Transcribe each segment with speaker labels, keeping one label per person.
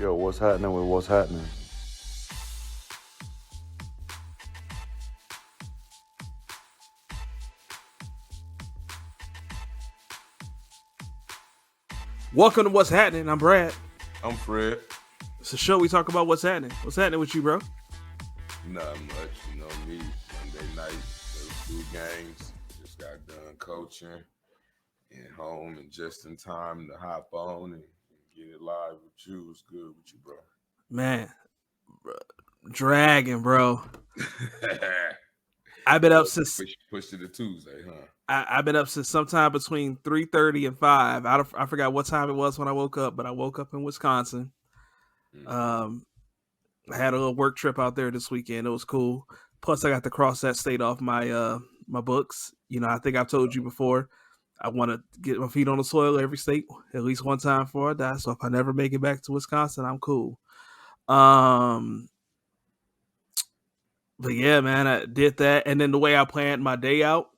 Speaker 1: Yo, what's happening with what's happening?
Speaker 2: Welcome to What's Happening. I'm Brad.
Speaker 3: I'm Fred.
Speaker 2: It's a show we talk about what's happening. What's happening with you, bro?
Speaker 3: Not much, you know me. Monday night, those two games. Just got done coaching and home and just in time to hop on and get it live with you. What's good with you, bro?
Speaker 2: Man, dragging, bro. I've been up since
Speaker 3: push to the Tuesday, huh?
Speaker 2: I've been up since sometime between 3:30 and 5. I forgot what time it was when I woke up, but I woke up in Wisconsin. I had a little work trip out there this weekend. It was cool. Plus, I got to cross that state off my my books. You know, I think I've told you before. I want to get my feet on the soil every state at least one time before I die. So if I never make it back to Wisconsin, I'm cool. But yeah, man, I did that. And then the way I planned my day out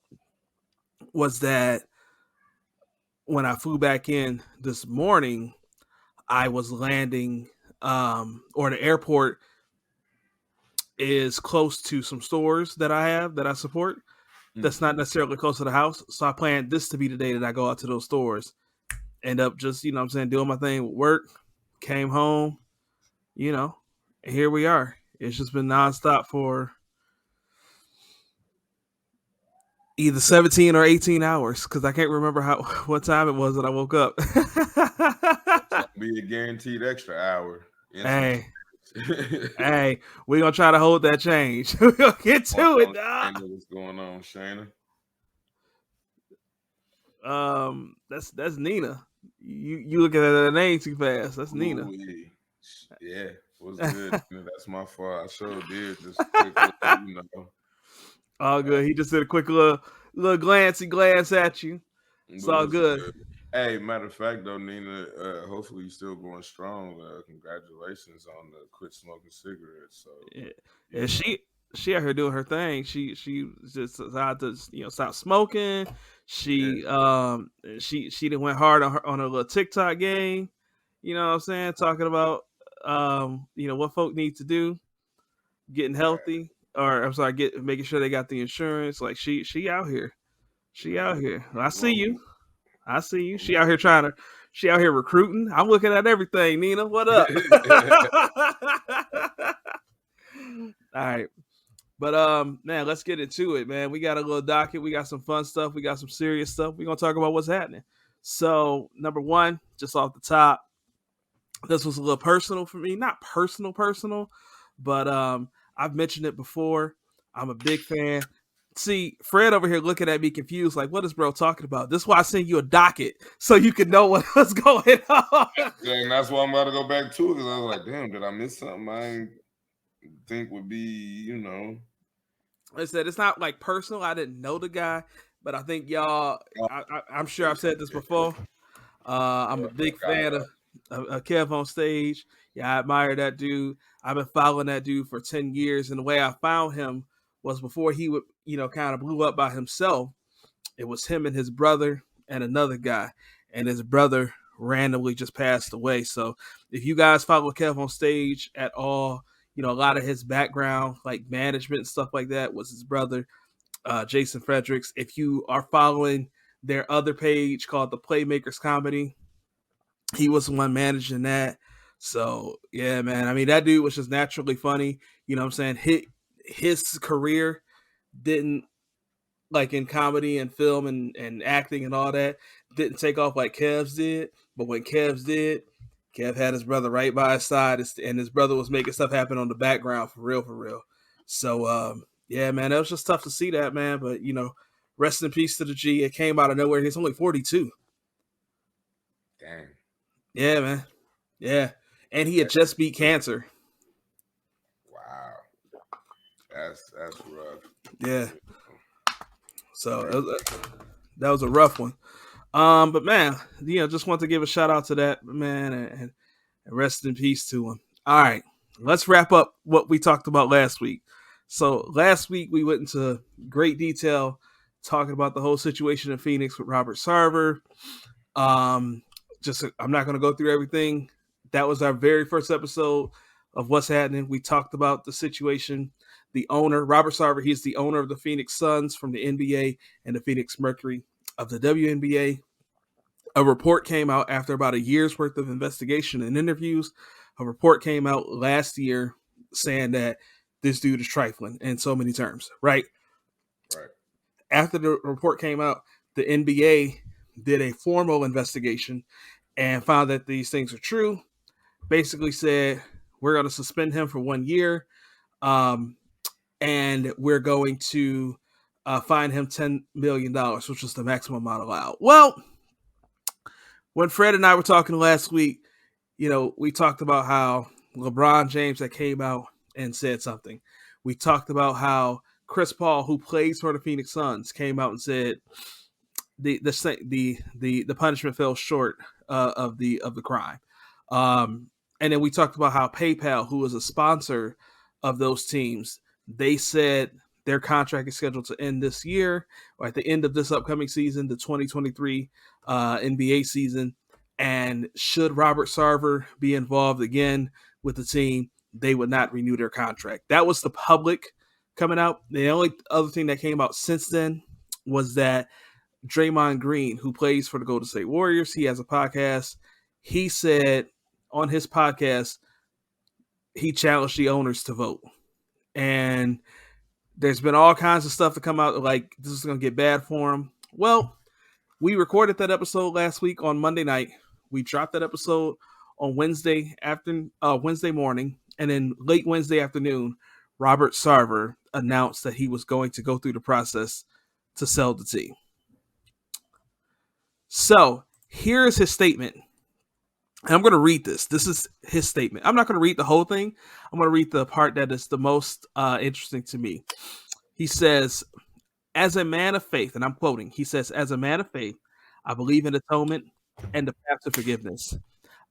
Speaker 2: was that when I flew back in this morning, I was landing, or the airport is close to some stores that I have that I support. That's not necessarily close to the house. So I planned this to be the day that I go out to those stores. End up just, you know what I'm saying, doing my thing with work, came home, you know, and here we are. It's just been nonstop for either 17 or 18 hours because I can't remember what time it was that I woke up.
Speaker 3: Be a guaranteed extra hour.
Speaker 2: Hey, hey, we're going to try to hold that change. We're going to get to it, dog.
Speaker 3: What's going on, Shayna?
Speaker 2: That's Nina. You looking at that name too fast. That's Nina.
Speaker 3: Yeah, what's good? That's my fault. I sure did. Just quick, you know.
Speaker 2: All good. He just did a quick little glance at you. It's all good.
Speaker 3: Hey, matter of fact, though, Nina, hopefully you're still going strong. Congratulations on the quit smoking cigarettes. So
Speaker 2: yeah, she out here doing her thing. She just decided to stop smoking. She done went hard on her little TikTok game. You know what I'm saying? Talking about what folk need to do, getting healthy, or I'm sorry, making sure they got the insurance. Like she out here. She out here. I see you. She out here recruiting. I'm looking at everything, Nina. What up? All right. But man, let's get into it, man. We got a little docket. We got some fun stuff. We got some serious stuff. We're gonna talk about what's happening. So, number one, just off the top, this was a little personal for me. Not personal, but I've mentioned it before. I'm a big fan. See, Fred over here looking at me confused, like, what is bro talking about? This is why I send you a docket so you can know what's going on.
Speaker 3: And that's why I'm about to go back to it, because I was like, damn, did I miss something I think would be,
Speaker 2: I said it's not like personal. I didn't know the guy, but I think y'all, I'm sure I've said this before. I'm a big fan of Kev on stage. Yeah, I admire that dude. I've been following that dude for 10 years. And the way I found him was before he would, kind of blew up by himself. It was him and his brother and another guy. And his brother randomly just passed away. So if you guys follow Kev on stage at all, a lot of his background, like management and stuff like that, was his brother, Jason Fredericks. If you are following their other page called The Playmakers Comedy, he was the one managing that. So, yeah, man. I mean, that dude was just naturally funny. You know what I'm saying? His career didn't, like in comedy and film and acting and all that, didn't take off like Kev's did. But when Kev's did, Kev had his brother right by his side, and his brother was making stuff happen on the background for real. So, yeah, man, that was just tough to see that, man. But, rest in peace to the G. It came out of nowhere. He's only 42.
Speaker 3: Dang.
Speaker 2: Yeah, man. Yeah. And he had just beat cancer.
Speaker 3: Wow. That's rough.
Speaker 2: Yeah. So that was a rough one. But man, just want to give a shout out to that man and rest in peace to him. All right, let's wrap up what we talked about last week. So last week we went into great detail talking about the whole situation in Phoenix with Robert Sarver. I'm not going to go through everything That was our very first episode of What's Happening. We talked about the situation. The owner, Robert Sarver, he's the owner of the Phoenix Suns from the NBA and the Phoenix Mercury of the WNBA. A report came out after about a year's worth of investigation and interviews. A report came out last year saying that this dude is trifling in so many terms, right?
Speaker 3: Right.
Speaker 2: After the report came out, the NBA did a formal investigation and found that these things are true. Basically said, we're going to suspend him for 1 year, and we're going to fine him $10 million, which is the maximum amount allowed. Well, when Fred and I were talking last week, we talked about how LeBron James that came out and said something. We talked about how Chris Paul, who plays for the Phoenix Suns, came out and said the punishment fell short of the crime. And then we talked about how PayPal, who is a sponsor of those teams, they said their contract is scheduled to end this year or at the end of this upcoming season, the 2023 NBA season. And should Robert Sarver be involved again with the team, they would not renew their contract. That was the public coming out. The only other thing that came out since then was that Draymond Green, who plays for the Golden State Warriors, he has a podcast. He said on his podcast, he challenged the owners to vote. And there's been all kinds of stuff to come out like this is going to get bad for him. Well, we recorded that episode last week on Monday night. We dropped that episode on Wednesday morning, and then late Wednesday afternoon, Robert Sarver announced that he was going to go through the process to sell the team. So here's his statement. And I'm going to read this. This is his statement. I'm not going to read the whole thing. I'm going to read the part that is the most interesting to me. He says, as a man of faith, and I'm quoting, he says, as a man of faith, I believe in atonement and the path to forgiveness.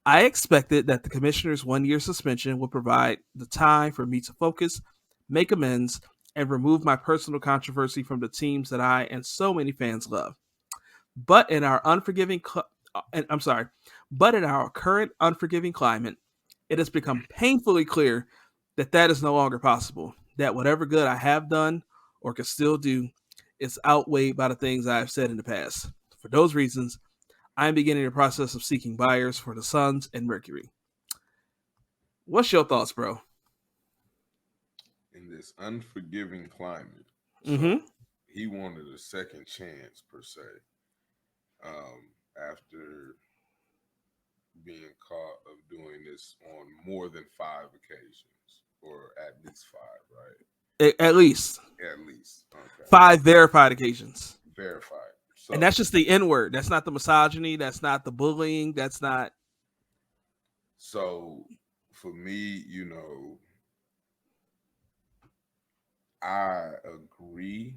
Speaker 2: I expected that the commissioner's 1 year suspension would provide the time for me to focus, make amends, and remove my personal controversy from the teams that I and so many fans love. But in our current unforgiving climate, it has become painfully clear that is no longer possible. That whatever good I have done or can still do is outweighed by the things I have said in the past. For those reasons, I am beginning the process of seeking buyers for the Suns and Mercury. What's your thoughts, bro?
Speaker 3: In this unforgiving climate, he wanted a second chance, per se, after being caught of doing this on more than 5 occasions, or at least 5, right?
Speaker 2: At least.
Speaker 3: Okay.
Speaker 2: 5 verified occasions.
Speaker 3: Verified. So,
Speaker 2: and that's just the N-word. That's not the misogyny. That's not the bullying. That's not.
Speaker 3: So for me, I agree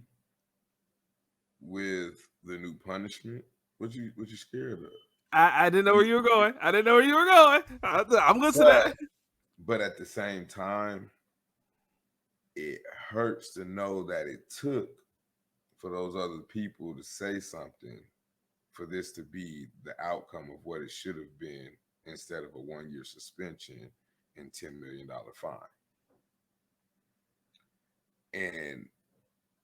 Speaker 3: with the new punishment. What you scared of?
Speaker 2: I didn't know where you were going. I'm listening to that.
Speaker 3: But at the same time, it hurts to know that it took for those other people to say something for this to be the outcome of what it should have been instead of a 1 year suspension and $10 million fine. And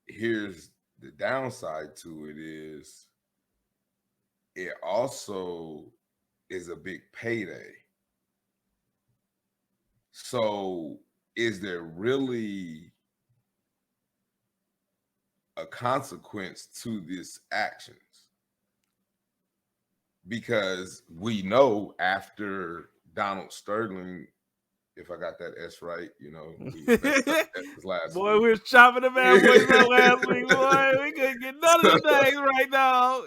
Speaker 3: here's the downside to it is it also is a big payday. So is there really a consequence to this actions? Because we know after Donald Sterling, if I got that S right, last
Speaker 2: boy,
Speaker 3: week.
Speaker 2: we were chopping the man last week, boy. We couldn't get none of the things right now.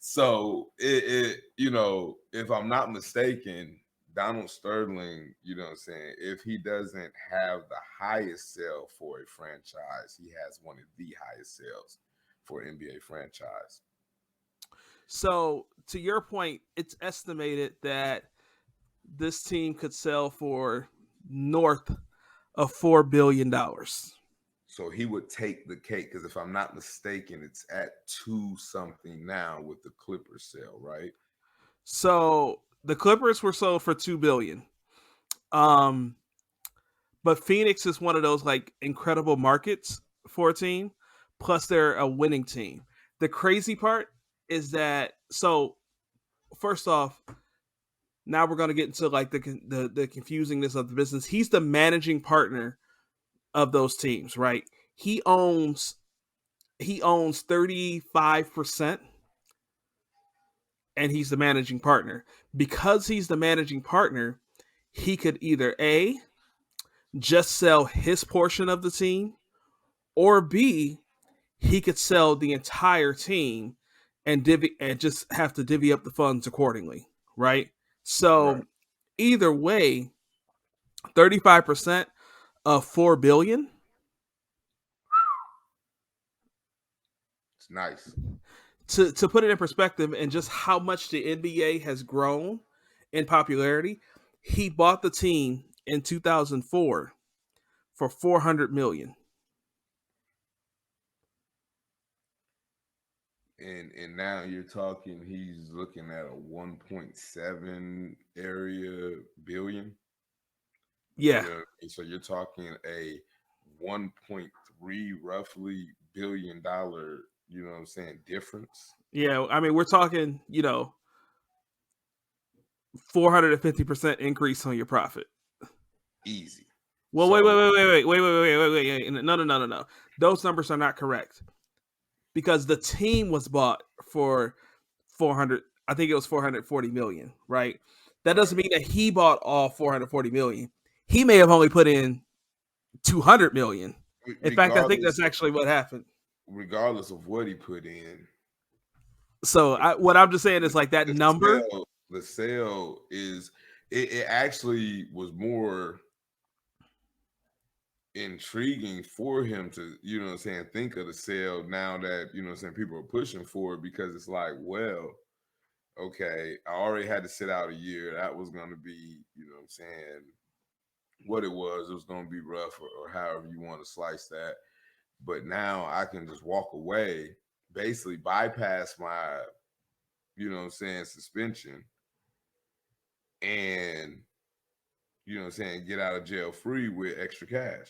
Speaker 3: So if I'm not mistaken, Donald Sterling, if he doesn't have the highest sale for a franchise, he has one of the highest sales for an NBA franchise.
Speaker 2: So to your point, it's estimated that this team could sell for north of $4 billion.
Speaker 3: So he would take the cake, because if I'm not mistaken, it's at 2 something now with the Clippers sale, right?
Speaker 2: So The Clippers were sold for $2 billion. But Phoenix is one of those like incredible markets for a team. Plus, they're a winning team. The crazy part is that first off, now we're going to get into like the confusingness of the business. He's the managing partner of those teams, right? He owns 35%, and he's the managing partner. Because he's the managing partner, he could either A, just sell his portion of the team, or B, he could sell the entire team and just have to divvy up the funds accordingly, right? So right. Either way, 35% of $4 billion.
Speaker 3: It's nice.
Speaker 2: To put it in perspective and just how much the NBA has grown in popularity, he bought the team in 2004 for $400 million.
Speaker 3: And now you're talking, he's looking at a 1.7 billion.
Speaker 2: Yeah.
Speaker 3: So you're talking a 1.3 roughly $1 billion, you know what I'm saying, difference.
Speaker 2: Yeah, I mean, we're talking, 450% increase on your profit.
Speaker 3: Easy.
Speaker 2: Well, wait. No. Those numbers are not correct. Because the team was bought for 400, I think it was 440 million, right? That doesn't mean that he bought all 440 million. He may have only put in 200 million. In fact, I think that's actually what happened.
Speaker 3: Regardless of what he put in.
Speaker 2: So what I'm just saying is like that number.
Speaker 3: The sale is, it actually was more intriguing for him to, you know what I'm saying, think of the sale now that, you know what I'm saying, people are pushing for it, because it's like, well, okay, I already had to sit out a year. That was going to be, you know what I'm saying, what it was going to be rough, or however you want to slice that. But now I can just walk away, basically bypass my, you know what I'm saying, suspension, and, you know what I'm saying, get out of jail free with extra cash.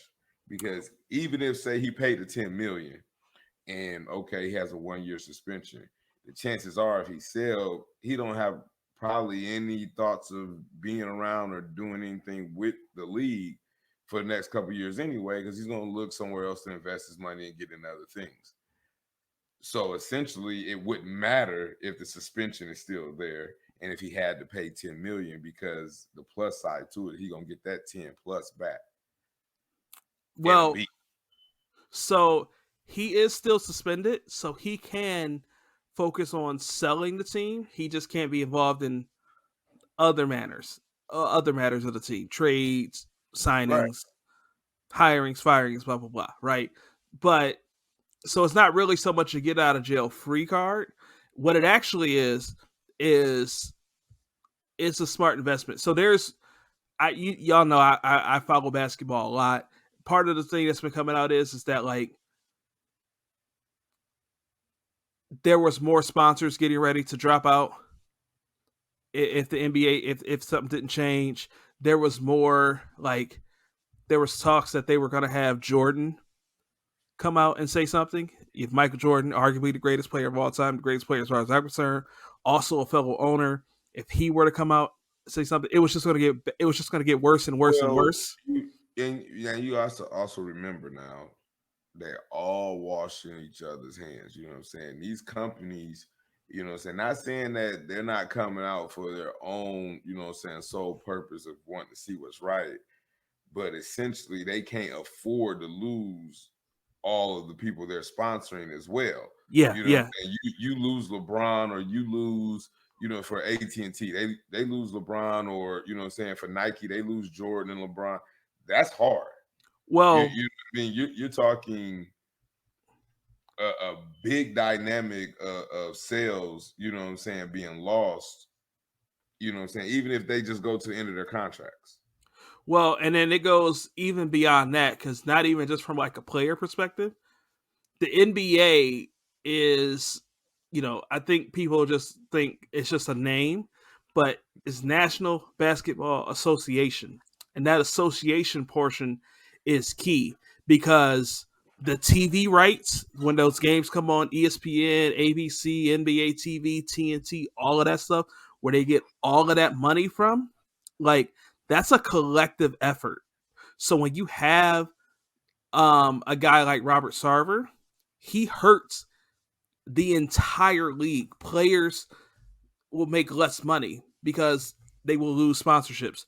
Speaker 3: Because even if, say, he paid the $10 million and, okay, he has a 1-year suspension, the chances are if he sell, he don't have probably any thoughts of being around or doing anything with the league for the next couple of years anyway, because he's going to look somewhere else to invest his money and get into other things. So essentially, it wouldn't matter if the suspension is still there and if he had to pay $10 million, because the plus side to it, he going to get that 10 plus back.
Speaker 2: Well, so he is still suspended, so he can focus on selling the team. He just can't be involved in other matters of the team, trades, signings, hirings, firings, blah, blah, blah, right? But so it's not really so much a get out of jail free card. What it actually is it's a smart investment. So y'all know I follow basketball a lot. Part of the thing that's been coming out is that like there was more sponsors getting ready to drop out. If the NBA, if something didn't change, there was more like there was talks that they were going to have Jordan come out and say something. If Michael Jordan, arguably the greatest player of all time, the greatest player as far as I'm concerned, also a fellow owner, if he were to come out and say something, it was just going to get worse and worse and worse.
Speaker 3: And you also remember now, they're all washing each other's hands. You know what I'm saying? These companies, you know what I'm saying, not saying that they're not coming out for their own, you know what I'm saying, sole purpose of wanting to see what's right, but essentially they can't afford to lose all of the people they're sponsoring as well.
Speaker 2: Yeah,
Speaker 3: you know
Speaker 2: yeah.
Speaker 3: You lose LeBron, or you lose, you know, for AT&T, they lose LeBron, or, you know what I'm saying, for Nike, they lose Jordan and LeBron. That's hard.
Speaker 2: Well,
Speaker 3: you're talking a big dynamic of sales, you know what I'm saying, being lost, you know what I'm saying, even if they just go to the end of their contracts.
Speaker 2: Well, and then it goes even beyond that, because not even just from like a player perspective, the NBA is, you know, I think people just think it's just a name, but it's National Basketball Association. And that association portion is key because the TV rights, when those games come on ESPN, ABC, NBA TV, TNT, all of that stuff, where they get all of that money from, like that's a collective effort. So when you have a guy like Robert Sarver, he hurts the entire league. Players will make less money because they will lose sponsorships.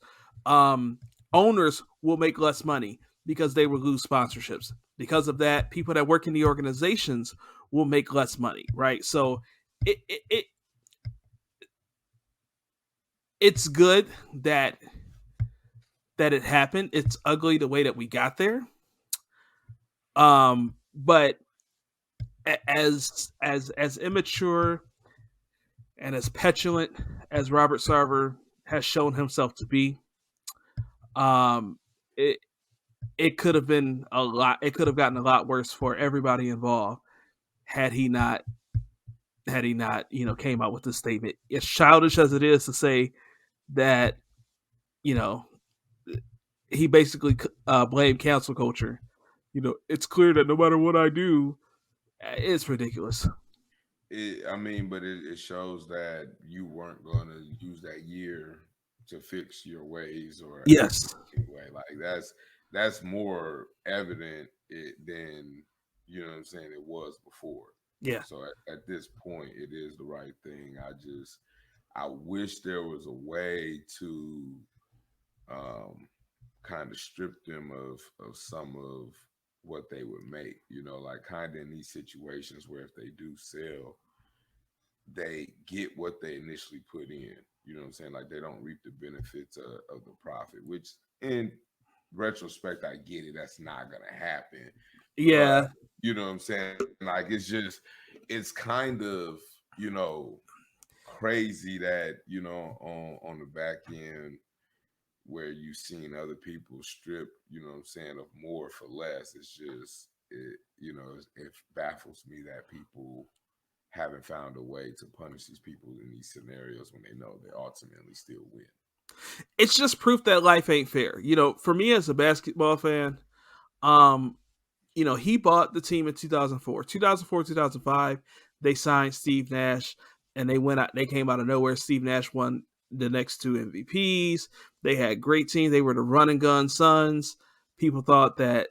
Speaker 2: Owners will make less money because they will lose sponsorships. Because of that, people that work in the organizations will make less money, right? So it's good that it happened. It's ugly the way that we got there. But as immature and as petulant as Robert Sarver has shown himself to be, it could have been a lot. It could have gotten a lot worse for everybody involved had he not, came out with this statement. As childish as it is to say that, he basically blamed cancel culture. It's clear that no matter what I do, it's ridiculous.
Speaker 3: It shows that you weren't going to use that year to fix your ways or
Speaker 2: yes,
Speaker 3: way. Like that's more evident than what I'm saying it was before.
Speaker 2: Yeah.
Speaker 3: So at this point, it is the right thing. I wish there was a way to kind of strip them of some of what they would make, like kind of in these situations where if they do sell, they get what they initially put in. You know what I'm saying? Like they don't reap the benefits of the profit, which in retrospect, I get it. That's not going to happen.
Speaker 2: Yeah.
Speaker 3: But, you know what I'm saying? Like it's kind of, crazy that, on the back end where you've seen other people strip, of more for less. It's just, it baffles me that people haven't found a way to punish these people in these scenarios when they know they ultimately still win.
Speaker 2: It's just proof that life ain't fair. For me as a basketball fan, he bought the team in 2004. 2005, they signed Steve Nash and they came out of nowhere. Steve Nash won the next two MVPs. They had great teams. They were the run and gun Suns. People thought that,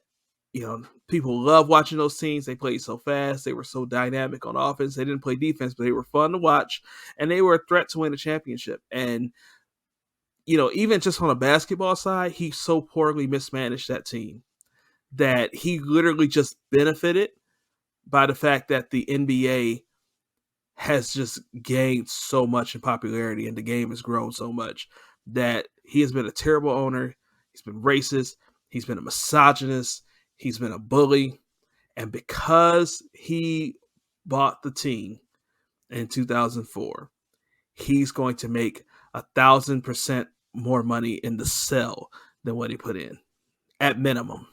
Speaker 2: people love watching those teams. They played so fast. They were so dynamic on offense. They didn't play defense, but they were fun to watch. And they were a threat to win a championship. And, even just on a basketball side, he so poorly mismanaged that team that he literally just benefited by the fact that the NBA has just gained so much in popularity and the game has grown so much that he has been a terrible owner. He's been racist. He's been a misogynist. He's been a bully. And because he bought the team in 2004, he's going to make 1,000% more money in the sell than what he put in at minimum.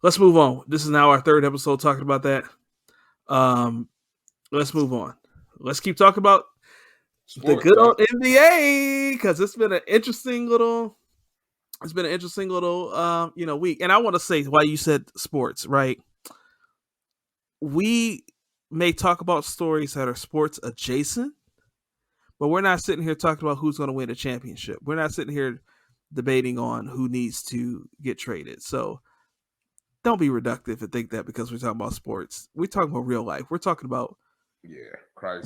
Speaker 2: Let's move on. This is now our third episode talking about that. Let's move on. Let's keep talking about the good old NBA because it's been an interesting little week. And I want to say why you said sports, right? We may talk about stories that are sports adjacent, but we're not sitting here talking about who's going to win a championship. We're not sitting here debating on who needs to get traded. So don't be reductive and think that because we're talking about sports. We're talking about real life. We're talking about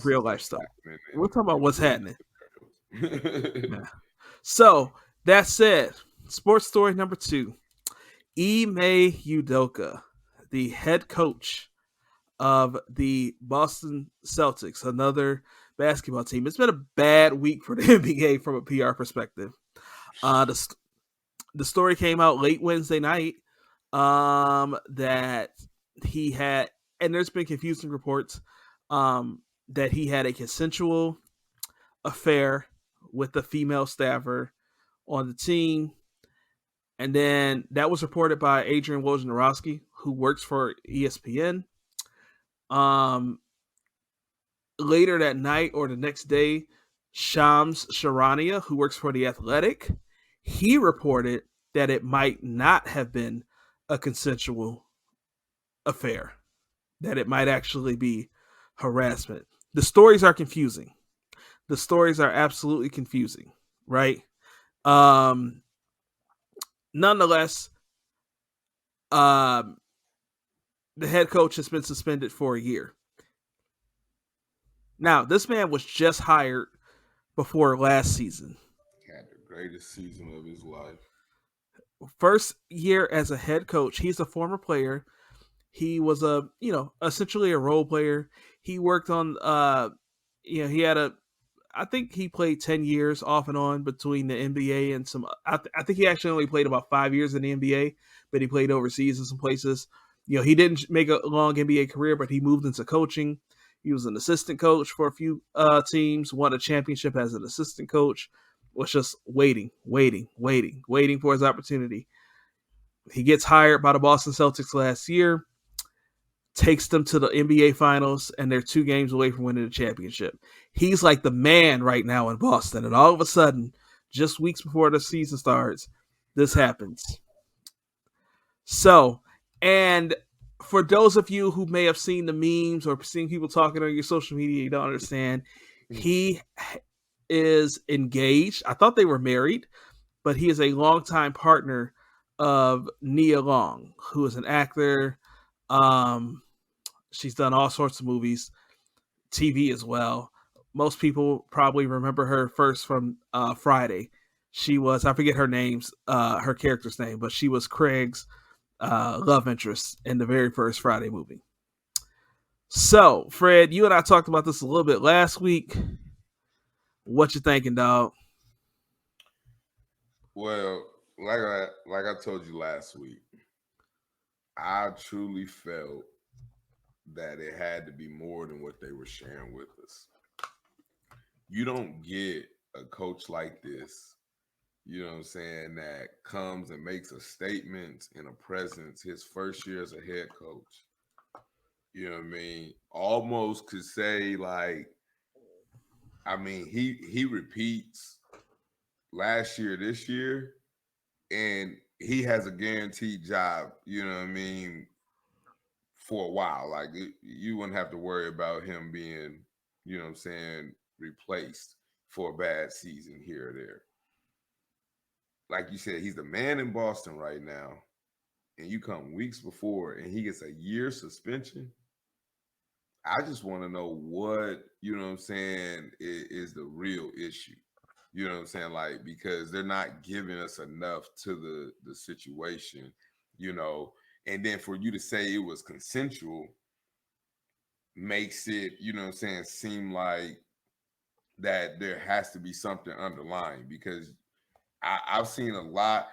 Speaker 2: real life stuff. We're talking about what's happening. Yeah. So that said, sports story number 2. Ime Udoka, the head coach of the Boston Celtics, another basketball team. It's been a bad week for the NBA from a PR perspective. The story came out late Wednesday night that he had, and there's been confusing reports that he had a consensual affair with a female staffer on the team. And then that was reported by Adrian Wojnarowski, who works for ESPN. Later that night or the next day, Shams Charania, who works for The Athletic, he reported that it might not have been a consensual affair, that it might actually be harassment. The stories are confusing. The stories are absolutely confusing, right? Nonetheless, the head coach has been suspended for a year. Now, this man was just hired before last season.
Speaker 3: Had the greatest season of his life.
Speaker 2: First year as a head coach. He's a former player. He was essentially a role player. He worked on, he had I think he played 10 years off and on between the NBA and some, I think he actually only played about 5 years in the NBA, but he played overseas in some places. He didn't make a long NBA career, but he moved into coaching. He was an assistant coach for a few teams, won a championship as an assistant coach, was just waiting for his opportunity. He gets hired by the Boston Celtics last year, takes them to the NBA Finals, and they're 2 games away from winning the championship. He's like the man right now in Boston, and all of a sudden, just weeks before the season starts, this happens. So, and for those of you who may have seen the memes or seen people talking on your social media, you don't understand, he is engaged. I thought they were married, but he is a longtime partner of Nia Long, who is an actor. She's done all sorts of movies, TV as well. Most people probably remember her first from Friday. She was, I forget her character's name, but she was Craig's love interest in the very first Friday movie. So, Fred, you and I talked about this a little bit last week. What you thinking, dog?
Speaker 3: Well, like I told you last week, I truly felt that it had to be more than what they were sharing with us. You don't get a coach like this, you know what I'm saying, that comes and makes a statement and a presence his first year as a head coach. You know what I mean? Almost could say, like, I mean, he repeats last year, this year, and he has a guaranteed job, you know what I mean, for a while. Like, you wouldn't have to worry about him being, you know what I'm saying, replaced for a bad season here or there. Like you said, he's the man in Boston right now, and you come weeks before and he gets a year suspension. I just want to know what, you know what I'm saying, is the real issue. You know what I'm saying? Like, because they're not giving us enough to the situation, you know, and then for you to say it was consensual makes it, you know what I'm saying, seem like that there has to be something underlying, because I've seen a lot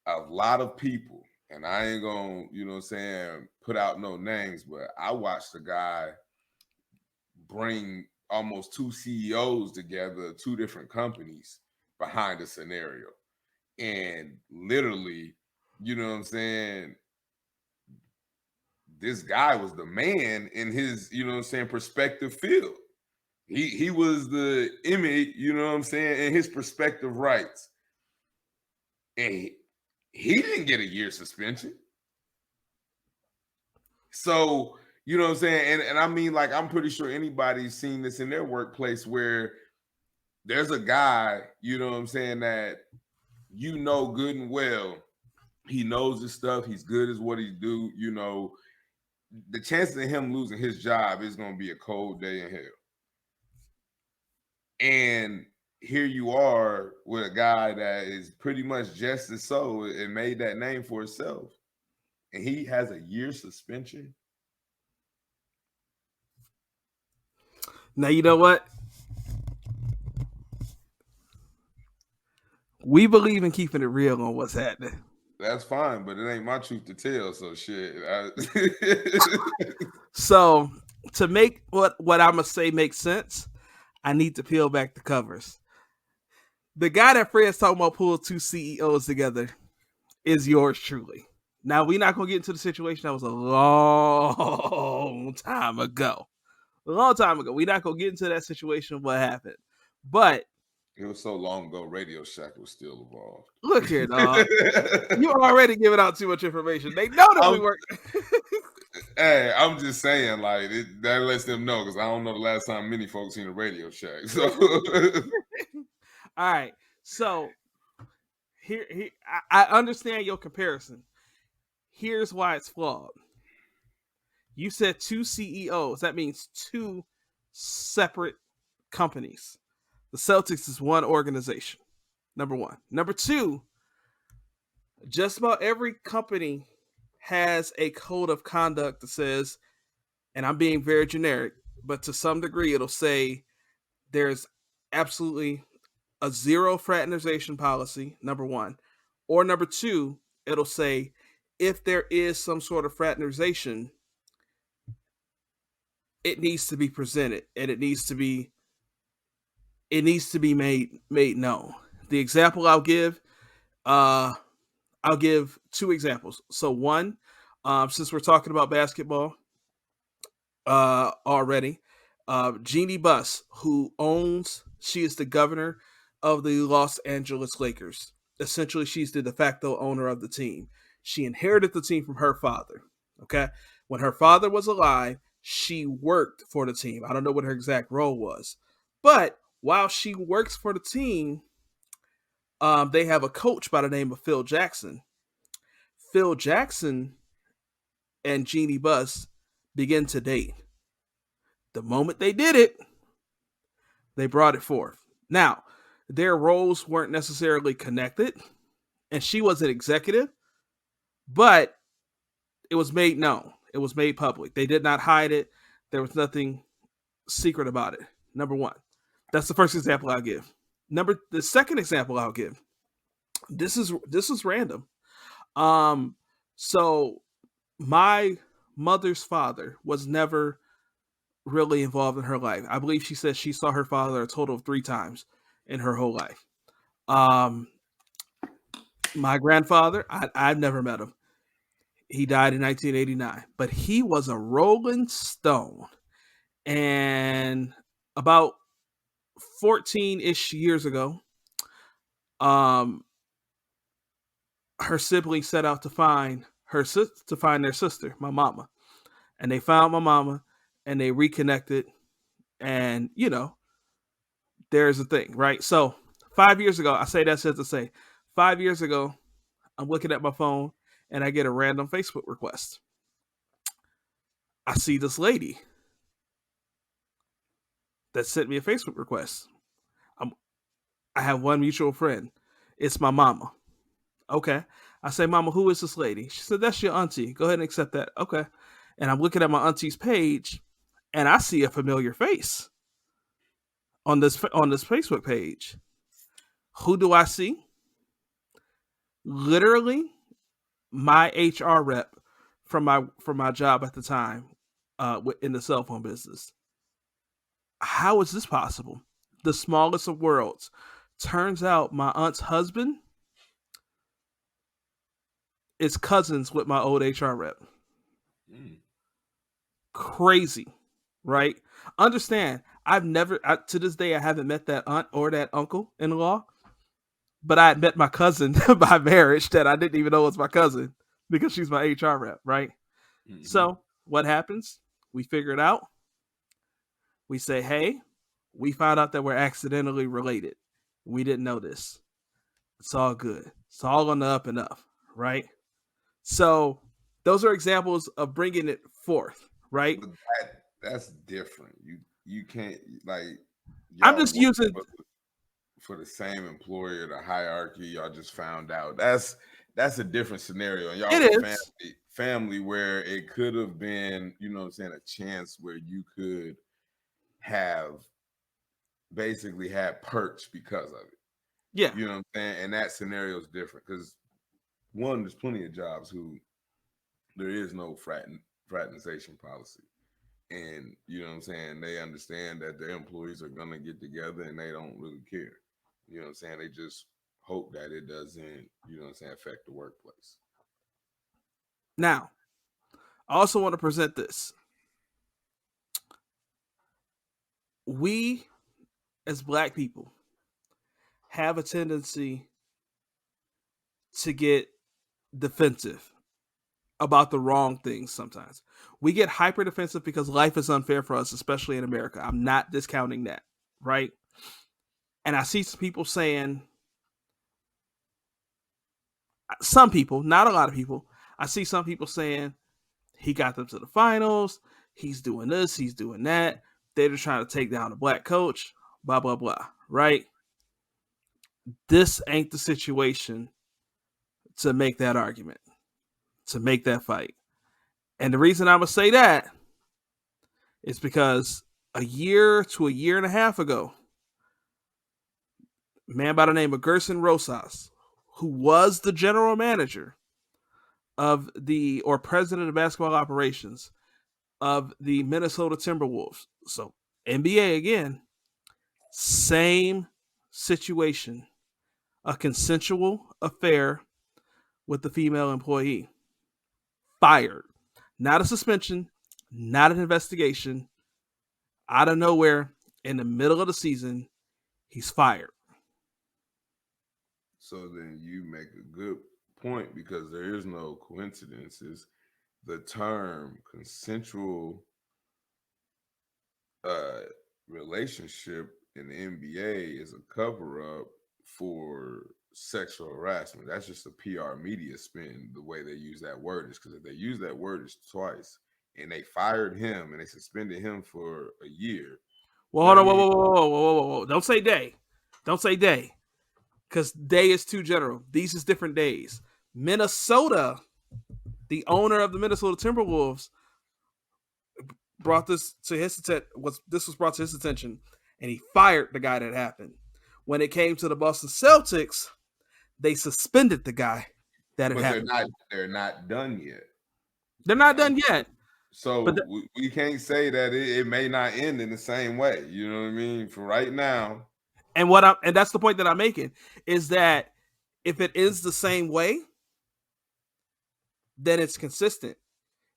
Speaker 3: of people, and I ain't gonna, you know what I'm saying, put out no names, but I watched a guy bring almost 2 CEOs together, 2 different companies behind a scenario. And literally, you know what I'm saying, this guy was the man in his, you know what I'm saying, perspective field. He was the image, you know what I'm saying, in his perspective rights. And he didn't get a year suspension. So, you know what I'm saying? And I mean, like, I'm pretty sure anybody's seen this in their workplace where there's a guy, you know what I'm saying, that you know good and well, he knows his stuff, he's good at what he do, you know, the chances of him losing his job is going to be a cold day in hell. And here you are with a guy that is pretty much just as so and made that name for himself, and he has a year suspension.
Speaker 2: Now, you know what? We believe in keeping it real on what's happening.
Speaker 3: That's fine, but it ain't my truth to tell, so shit.
Speaker 2: So, to make what I'm going to say make sense, I need to peel back the covers. The guy that Fred's talking about pulled 2 CEOs together is yours truly. Now, we're not going to get into the situation that was a long time ago. We're not going to get into that situation, what happened. But
Speaker 3: it was so long ago, Radio Shack was still evolved.
Speaker 2: Look here, dog. You already giving out too much information. They know that we work.
Speaker 3: Hey, I'm just saying, like that lets them know because I don't know the last time many folks seen a Radio Shack. So,
Speaker 2: all right. So here, I understand your comparison. Here's why it's flawed. You said 2 CEOs. That means 2 separate companies. The Celtics is one organization. Number one. Number two, just about every company has a code of conduct that says, and I'm being very generic, but to some degree it'll say there's absolutely a zero fraternization policy, number one. Or number two, it'll say if there is some sort of fraternization, it needs to be presented and it needs to be made known. The example I'll give 2 examples. So one, since we're talking about basketball already, Jeannie Buss, she is the governor of the Los Angeles Lakers. Essentially, she's the de facto owner of the team. She inherited the team from her father. Okay, when her father was alive, she worked for the team. I don't know what her exact role was, but while she works for the team, they have a coach by the name of Phil Jackson. Phil Jackson and Jeannie Buss begin to date. The moment they did it, they brought it forth. Now, their roles weren't necessarily connected, and she was an executive, but it was made known. It was made public. They did not hide it. There was nothing secret about it. Number one. That's the first example I'll give. The second example I'll give. This is random. So my mother's father was never really involved in her life. I believe she said she saw her father a total of 3 times in her whole life. My grandfather, I've never met him. He died in 1989, but he was a Rolling Stone. And about 14-ish years ago, her siblings set out to find their sister, my mama. And they found my mama and they reconnected. And, there's a thing, right? So 5 years ago, I say that to say 5 years ago, I'm looking at my phone and I get a random Facebook request. I see this lady that sent me a Facebook request. I have one mutual friend. It's my mama. Okay. I say, Mama, who is this lady? She said, that's your auntie. Go ahead and accept that. Okay. And I'm looking at my auntie's page and I see a familiar face on this Facebook page. Who do I see? Literally my HR rep from my job at the time in the cell phone business. How is this possible? The smallest of worlds. Turns out my aunt's husband is cousins with my old HR rep. Crazy, right? Understand, to this day, I haven't met that aunt or that uncle-in-law, but I had met my cousin by marriage that I didn't even know was my cousin because she's my HR rep, right? Mm-hmm. So what happens? We figure it out. We say, hey, we found out that we're accidentally related. We didn't know this. It's all good. It's all on the up and up, right? So those are examples of bringing it forth, right?
Speaker 3: But that's different. You can't, like,
Speaker 2: I'm just using
Speaker 3: for the same employer, the hierarchy. Y'all just found out. That's a different scenario. Y'all family where it could have been, a chance where you could have basically had perks because of it.
Speaker 2: Yeah.
Speaker 3: You know what I'm saying? And that scenario is different because one, there's plenty of jobs who there is no fraternization policy. And you know what I'm saying? They understand that their employees are gonna get together and they don't really care. You know what I'm saying? They just hope that it doesn't, affect the workplace.
Speaker 2: Now, I also want to present this. We as black people have a tendency to get defensive about the wrong things sometimes. We get hyper defensive because life is unfair for us, especially in America. I'm not discounting that, right? And I see some people saying, some people, not a lot of people, I see some people saying he got them to the finals, he's doing this, he's doing that. They're just trying to take down the black coach, blah, blah, blah, right? This ain't the situation to make that argument, to make that fight. And the reason I'm going to say that is because a year to a year and a half ago, a man by the name of Gerson Rosas, who was the general manager of or president of basketball operations of the Minnesota Timberwolves. So NBA again, same situation, a consensual affair with the female employee. Fired. Not a suspension, not an investigation. Out of nowhere, in the middle of the season, he's fired.
Speaker 3: So then you make a good point, because there is no coincidences. The term consensual relationship in the NBA is a cover-up for sexual harassment. That's just a PR media spin. The way they use that word is because if they use that word twice and they fired him and they suspended him for a year.
Speaker 2: Well, hold on, whoa. Don't say day. Don't say day. Because day is too general. These is different days. Minnesota, the owner of the Minnesota Timberwolves, brought this to his attention. This was brought to his attention, and he fired the guy that happened. When it came to the Boston Celtics, they suspended the guy that had happened.
Speaker 3: They're not done yet.
Speaker 2: They're not done yet.
Speaker 3: So we can't say that it may not end in the same way. You know what I mean? For right now.
Speaker 2: And that's the point that I'm making, is that if it ends the same way, then it's consistent.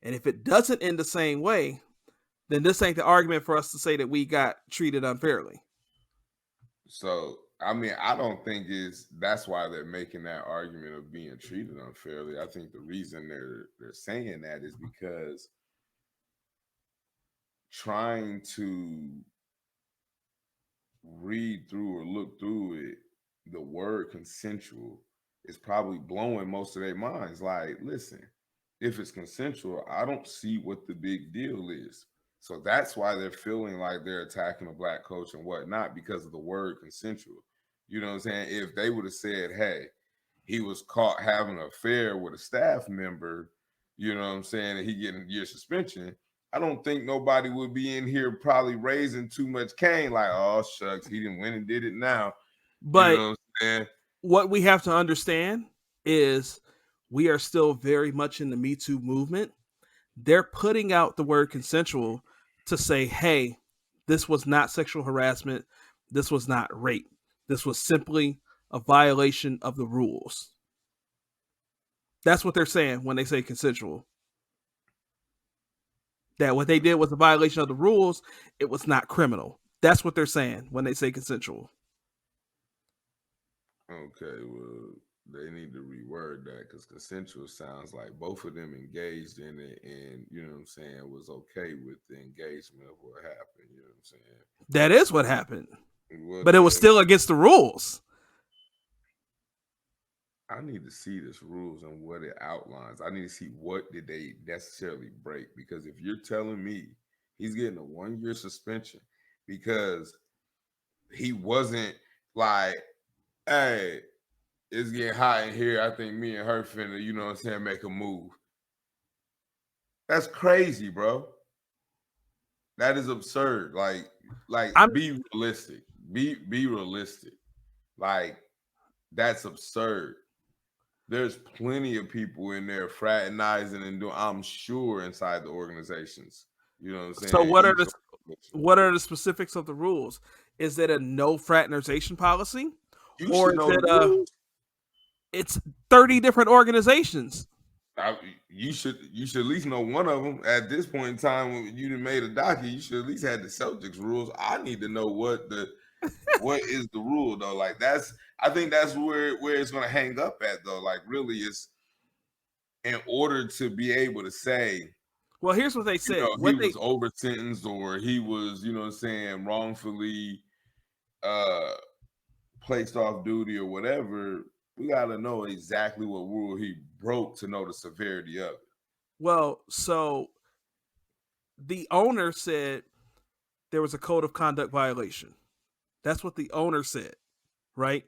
Speaker 2: And if it doesn't end the same way, then this ain't the argument for us to say that we got treated unfairly.
Speaker 3: So, I mean, I don't think that's why they're making that argument of being treated unfairly. I think the reason they're saying that is because trying to read through or look through it, the word consensual is probably blowing most of their minds. Like, listen, if it's consensual, I don't see what the big deal is. So that's why they're feeling like they're attacking a black coach and whatnot, because of the word consensual. You know what I'm saying? If they would have said, hey, he was caught having an affair with a staff member, you know what I'm saying, and he getting a year suspension, I don't think nobody would be in here probably raising too much cane, like, oh, shucks, he didn't win and did it now.
Speaker 2: But
Speaker 3: you know what I'm saying?
Speaker 2: What we have to understand is we are still very much in the Me Too movement. They're putting out the word consensual to say, hey, this was not sexual harassment. This was not rape. This was simply a violation of the rules. That's what they're saying when they say consensual. That what they did was a violation of the rules. It was not criminal. That's what they're saying when they say consensual.
Speaker 3: Okay, well, they need to reword that, because consensual sounds like both of them engaged in it and, you know what I'm saying, was okay with the engagement of what happened. You know what I'm saying?
Speaker 2: That is what happened. But it was still against the rules.
Speaker 3: I need to see this rules and what it outlines. I need to see what did they necessarily break, because if you're telling me he's getting a 1-year suspension because he wasn't like, hey, it's getting hot in here, I think me and her finna, you know what I'm saying, make a move. That's crazy, bro. That is absurd. Like be realistic. Be realistic. Like, that's absurd. There's plenty of people in there fraternizing and doing, I'm sure, inside the organizations. You know what I'm saying?
Speaker 2: So what are the specifics of the rules? Is it a no fraternization policy? Or is it it's 30 different organizations?
Speaker 3: You should at least know one of them. At this point in time, when you made a docket, you should at least have the Celtics rules. I need to know what the what is the rule though? Like I think that's where it's gonna hang up at though. Like really, it's in order to be able to say,
Speaker 2: well, here's what they said.
Speaker 3: he was over sentenced or he was, wrongfully placed off duty or whatever. We gotta know exactly what rule he broke to know the severity of it.
Speaker 2: Well, so the owner said there was a code of conduct violation. That's what the owner said, right?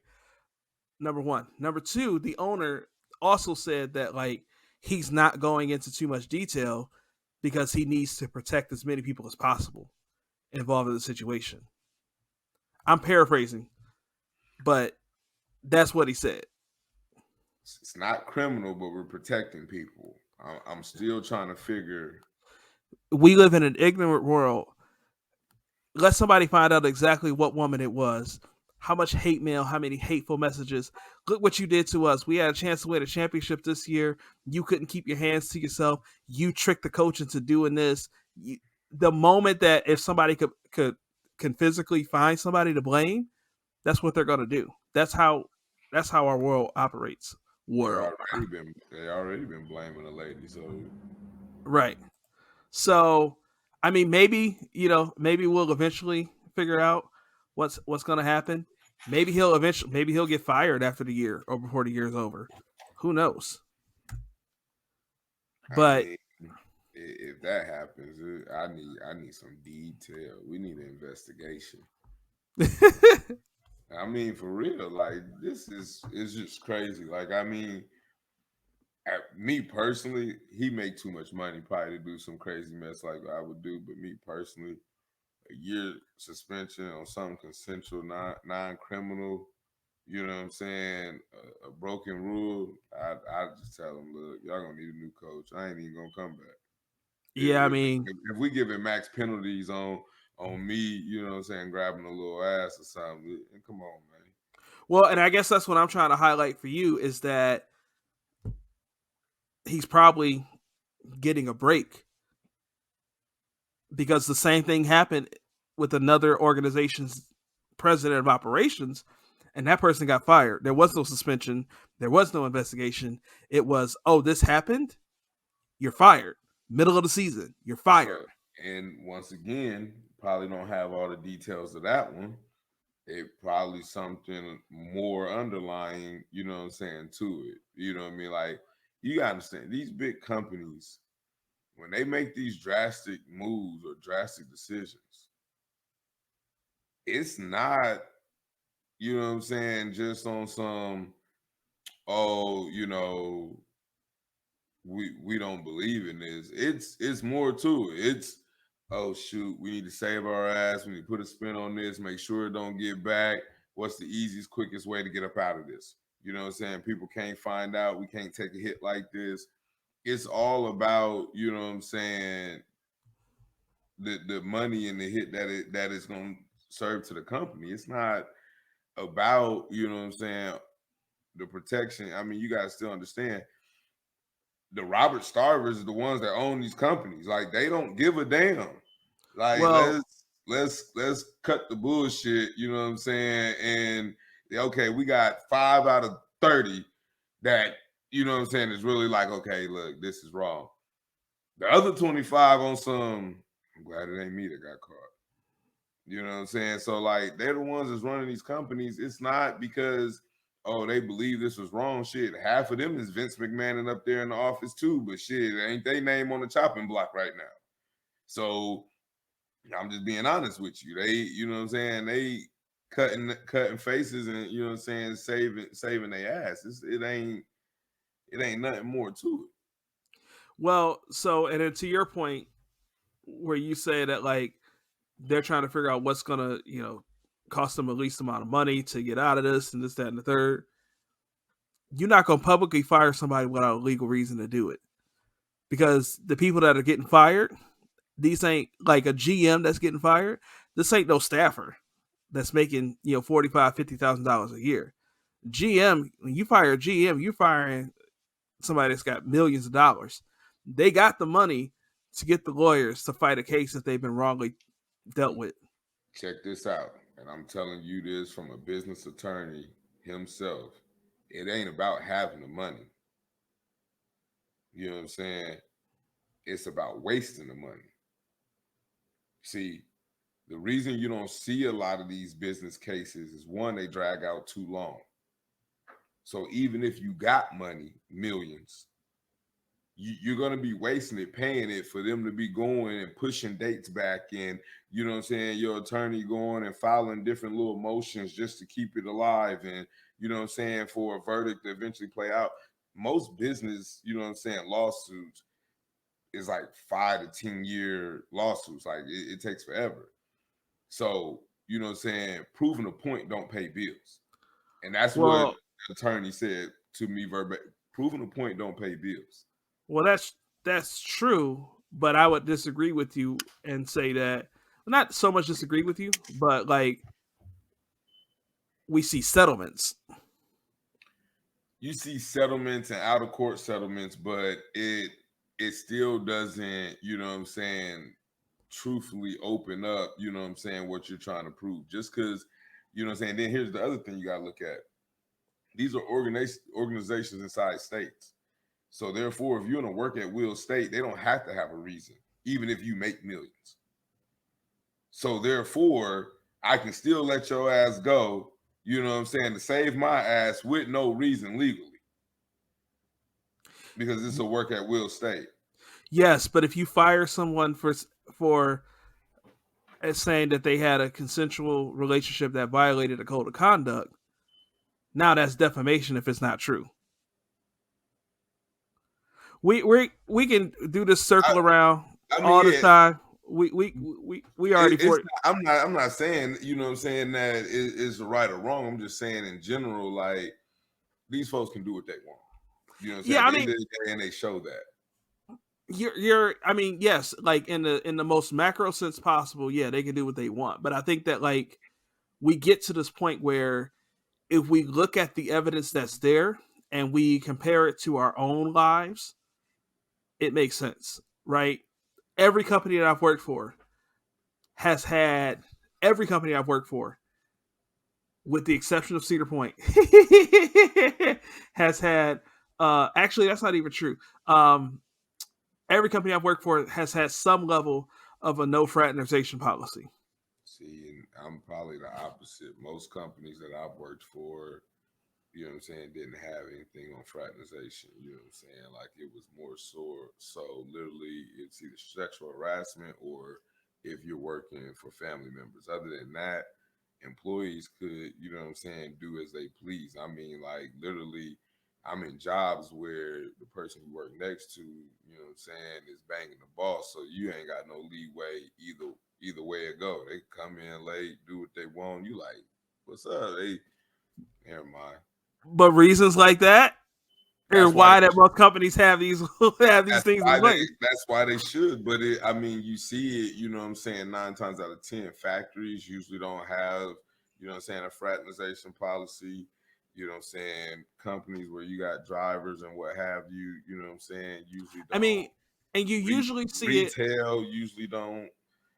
Speaker 2: Number one. Number two, the owner also said that like he's not going into too much detail because he needs to protect as many people as possible involved in the situation. I'm paraphrasing, but that's what he said.
Speaker 3: It's not criminal, but we're protecting people. I'm still trying to figure.
Speaker 2: We live in an ignorant world. Let somebody find out exactly what woman it was, how much hate mail, how many hateful messages. Look what you did to us. We had a chance to win a championship this year. You couldn't keep your hands to yourself. You tricked the coach into doing this. The moment that if somebody can physically find somebody to blame, that's what they're going to do. That's how our world operates.
Speaker 3: They already been blaming the lady. So
Speaker 2: right. So I mean, maybe we'll eventually figure out what's going to happen. Maybe he'll get fired after the year or before the year's over. Who knows? But
Speaker 3: if that happens, I need some detail. We need an investigation. I mean, for real, like this is just crazy. Like, I mean, me personally, he make too much money probably to do some crazy mess like I would do. But me personally, a year suspension on something consensual, non-criminal, you know what I'm saying? A broken rule. I just tell him, look, y'all gonna need a new coach. I ain't even gonna come back.
Speaker 2: Yeah, I mean,
Speaker 3: if we give it max penalties on me, you know what I'm saying, grabbing a little ass or something, come on, man.
Speaker 2: Well, and I guess that's what I'm trying to highlight for you is that he's probably getting a break because the same thing happened with another organization's president of operations, and that person got fired. There was no suspension. There was no investigation. It was, oh, this happened? You're fired. Middle of the season. You're fired.
Speaker 3: And once again, probably don't have all the details of that one. It probably something more underlying, you know what I'm saying, to it. You know what I mean? Like, you gotta understand, these big companies, when they make these drastic moves or drastic decisions, it's not, you know what I'm saying, just on some, oh, you know, we don't believe in this. It's more to it. It's, oh shoot, we need to save our ass. We need to put a spin on this, make sure it don't get back. What's the easiest, quickest way to get up out of this? You know what I'm saying? People can't find out. We can't take a hit like this. It's all about, you know what I'm saying, the money and the hit that it's going to serve to the company. It's not about, you know what I'm saying, the protection. I mean, you got to still understand, the Robert Sarvers are the ones that own these companies. Like, they don't give a damn. Like, well, let's cut the bullshit, you know what I'm saying? And okay, we got 5 out of 30 that, you know what I'm saying, is really like, okay, look, this is wrong. The other 25 on some, I'm glad it ain't me that got caught. You know what I'm saying? So, like, they're the ones that's running these companies. It's not because, oh, they believe this was wrong. Shit, half of them is Vince McMahon up there in the office too, but shit, ain't they name on the chopping block right now. So I'm just being honest with you. They, you know what I'm saying, they cutting faces and, you know what I'm saying, saving their ass. It ain't nothing more to it.
Speaker 2: Well, so, and then to your point where you say that, like, they're trying to figure out what's gonna, you know, cost them the least amount of money to get out of this and this, that, and the third. You're not gonna publicly fire somebody without a legal reason to do it, because the people that are getting fired, these ain't like a GM that's getting fired. This ain't no staffer that's making, you know, $45,000, $50,000 a year. GM, when you fire a GM, you're firing somebody that's got millions of dollars. They got the money to get the lawyers to fight a case that they've been wrongly dealt with.
Speaker 3: Check this out. and I'm telling you this from a business attorney himself, it ain't about having the money. You know what I'm saying? It's about wasting the money. See, the reason you don't see a lot of these business cases is, one, they drag out too long. So even if you got money, millions, you're going to be wasting it, paying it for them to be going and pushing dates back in, you know what I'm saying, your attorney going and filing different little motions just to keep it alive, and, you know what I'm saying, for a verdict to eventually play out. Most business, you know what I'm saying, lawsuits is like 5 to 10 year lawsuits. Like it takes forever. So, you know what I'm saying, proving a point don't pay bills. And that's what the attorney said to me verbatim. Proving a point don't pay bills.
Speaker 2: Well, that's true, but I would disagree with you and say that, not so much disagree with you, but like we see settlements.
Speaker 3: You see settlements and out of court settlements, but it still doesn't, you know what I'm saying, truthfully open up, you know what I'm saying, what you're trying to prove. Just because, you know what I'm saying, then here's the other thing you got to look at. These are organizations inside states. So therefore, if you're going to work at Will State, they don't have to have a reason, even if you make millions. So therefore, I can still let your ass go, you know what I'm saying, to save my ass with no reason legally. Because it's a work at Will State.
Speaker 2: Yes, but if you fire someone for saying that they had a consensual relationship that violated a code of conduct, now that's defamation if it's not true. We can do this circle around all the time. We already.
Speaker 3: I'm not saying, you know what I'm saying, that is right or wrong. I'm just saying in general, like, these folks can do what they want. You know what I'm saying?
Speaker 2: Yeah, I mean,
Speaker 3: and they show that.
Speaker 2: I mean, yes, like in the most macro sense possible, yeah, they can do what they want. But I think that, like, we get to this point where if we look at the evidence that's there and we compare it to our own lives, it makes sense, right? Every company that I've worked for has had, with the exception of Cedar Point, has had, actually, that's not even true. Every company I've worked for has had some level of a no fraternization policy.
Speaker 3: See, I'm probably the opposite. Most companies that I've worked for, you know what I'm saying, didn't have anything on fraternization. You know what I'm saying? Like, it was more so literally it's either sexual harassment or if you're working for family members. Other than that, employees could, you know what I'm saying, do as they please. I mean, like, literally, I'm in jobs where the person you work next to, you know what I'm saying, is banging the boss. So you ain't got no leeway either way it go. They come in late, do what they want. You like, what's up? Never mind.
Speaker 2: But reasons like that are why that most companies have these things in place.
Speaker 3: That's why they should. But I mean, you see it, you know what I'm saying, 9 times out of 10, factories usually don't have, you know what I'm saying, a fraternization policy. You know what I'm saying? Companies where you got drivers and what have you, you know what I'm saying, usually don't.
Speaker 2: I mean, and you usually see
Speaker 3: retail usually don't.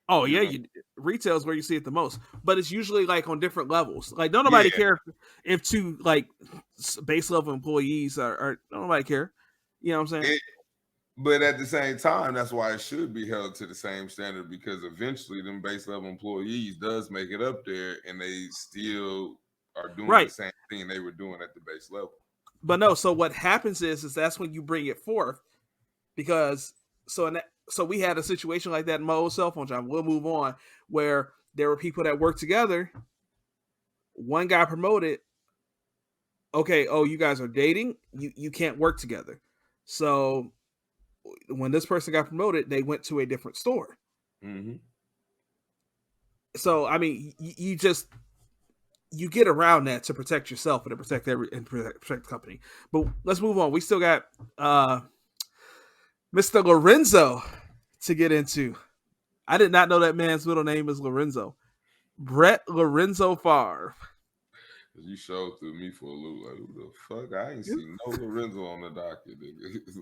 Speaker 2: Oh, yeah, retail is where you see it the most. But it's usually, like, on different levels. Like, don't nobody care if two, like, base level employees are don't nobody care. You know what I'm saying?
Speaker 3: But at the same time, that's why it should be held to the same standard, because eventually them base level employees does make it up there and they still are doing the same thing they were doing at the base level.
Speaker 2: But no, so what happens is that's when you bring it forth, because so we had a situation like that in my old cell phone job. We'll move on, where there were people that worked together. One guy promoted. Okay, oh, you guys are dating. You can't work together. So when this person got promoted, they went to a different store.
Speaker 3: Mm-hmm.
Speaker 2: So I mean, you get around that to protect yourself and to protect protect the company. But let's move on. We still got Mr. Lorenzo to get into. I did not know that man's middle name is Lorenzo. Brett Lorenzo Favre.
Speaker 3: You showed through me for a loop. Like, who the fuck? I ain't seen no Lorenzo on the docket. It's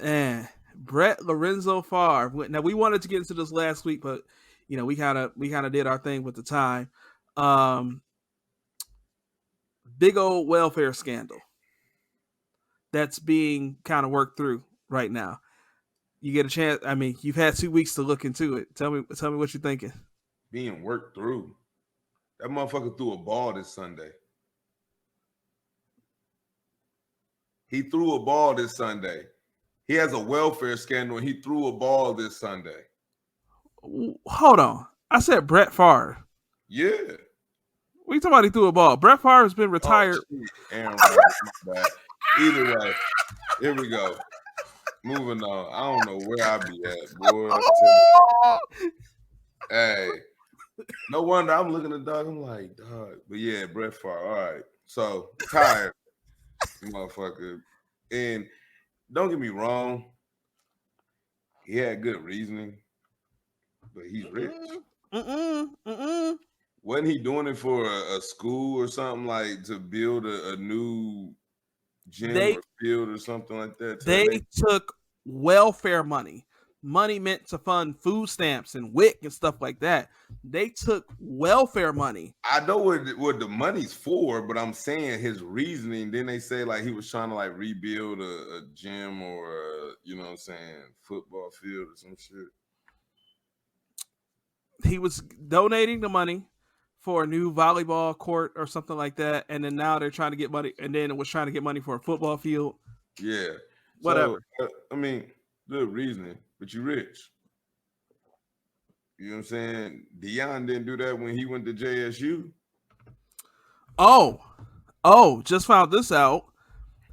Speaker 3: like,
Speaker 2: Brett Lorenzo Favre. Now, we wanted to get into this last week, but you know, we kind of did our thing with the time. Big old welfare scandal that's being kind of worked through right now. You get a chance. I mean, you've had 2 weeks to look into it. Tell me what you're thinking.
Speaker 3: Being worked through. That motherfucker threw a ball this Sunday. He threw a ball this Sunday. He has a welfare scandal and he threw a ball this Sunday.
Speaker 2: Hold on. I said Brett Favre.
Speaker 3: Yeah.
Speaker 2: What are you talking about? He threw a ball. Brett Favre has been retired.
Speaker 3: Aaron Rodgers. Either way, here we go. Moving on. I don't know where I be at, boy. Hey, no wonder I'm looking at dog. I'm like, dog. But yeah, Brett Favre. All right. So tired, motherfucker. And don't get me wrong, he had good reasoning, but he's rich. Wasn't he doing it for a school or something, like to build a new gym or field or something like that?
Speaker 2: They took welfare money meant to fund food stamps and WIC and stuff like that. They took welfare money.
Speaker 3: I know what the money's for, but I'm saying his reasoning. Then they say like he was trying to like rebuild a gym or you know what I'm saying, football field or some shit.
Speaker 2: He was donating the money for a new volleyball court or something like that, and then now they're trying to get money, and then it was trying to get money for a football field.
Speaker 3: Yeah,
Speaker 2: whatever.
Speaker 3: So, I mean, good reasoning, but you rich. You know what I'm saying? Deion didn't do that when he went to JSU.
Speaker 2: Oh, just found this out.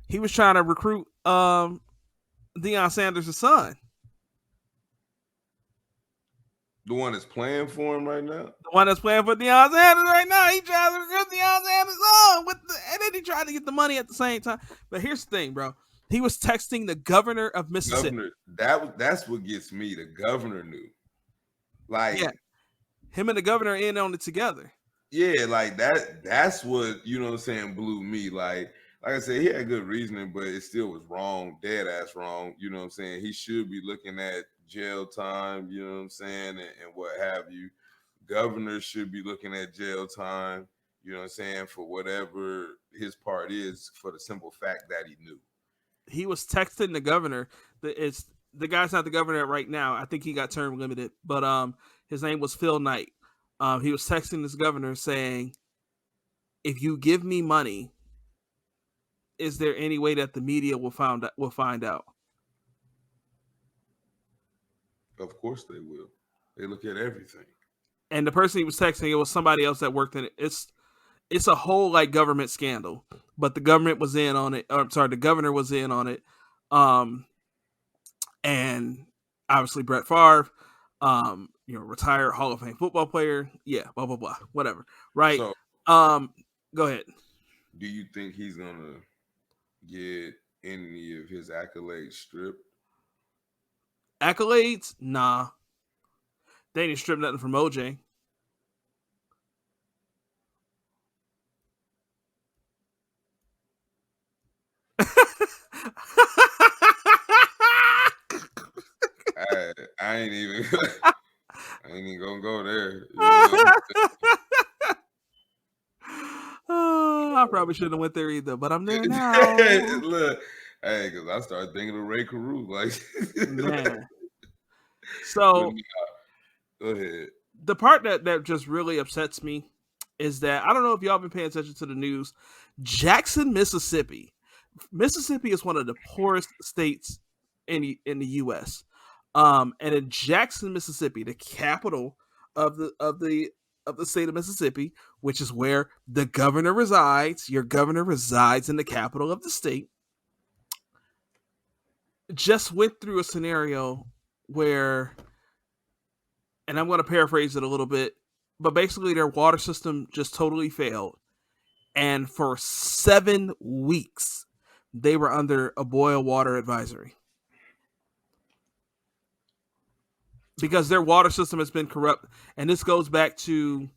Speaker 2: He was trying to recruit Deion Sanders' son.
Speaker 3: The one that's playing for him right now?
Speaker 2: The one that's playing for Deion Sanders right now. He tried to recruit Deion Sanders' son and then he tried to get the money at the same time. But here's the thing, bro. He was texting the governor of Mississippi.
Speaker 3: That's what gets me. The governor knew. Like,
Speaker 2: yeah, him and the governor in on it together.
Speaker 3: Yeah, like that's what, you know what I'm saying, blew me. Like I said, he had good reasoning, but it still was wrong, dead ass wrong. You know what I'm saying? He should be looking at jail time, you know what I'm saying, and what have you. Governors should be looking at jail time, you know what I'm saying, for whatever his part is, for the simple fact that he knew.
Speaker 2: He was texting the governor. The guy's not the governor right now. I think he got term limited, but his name was Phil Knight. He was texting this governor saying, if you give me money, is there any way that the media will find out?
Speaker 3: Of course they will. They look at everything.
Speaker 2: And the person he was texting, it was somebody else that worked in it. It's a whole like government scandal, but the government was in on it. The governor was in on it. And obviously Brett Favre, retired Hall of Fame football player. Yeah, blah, blah, blah, whatever. Right.
Speaker 3: So,
Speaker 2: go ahead.
Speaker 3: Do you think he's going to get any of his accolades stripped?
Speaker 2: Accolades? Nah. They didn't strip nothing from OJ.
Speaker 3: I ain't even gonna go there. You know?
Speaker 2: I probably shouldn't have went there either, but I'm there now.
Speaker 3: Look, hey, because I started thinking of Ray Carew, like,
Speaker 2: man. So,
Speaker 3: go ahead.
Speaker 2: The part that just really upsets me is that I don't know if y'all been paying attention to the news. Jackson, Mississippi. Mississippi is one of the poorest states in the U.S. And in Jackson, Mississippi, the capital of the state of Mississippi, which is where the governor resides. Your governor resides in the capital of the state. Just went through a scenario where, and I'm going to paraphrase it a little bit, but basically their water system just totally failed. And for 7 weeks, they were under a boil water advisory. Because their water system has been corrupt. And this goes back to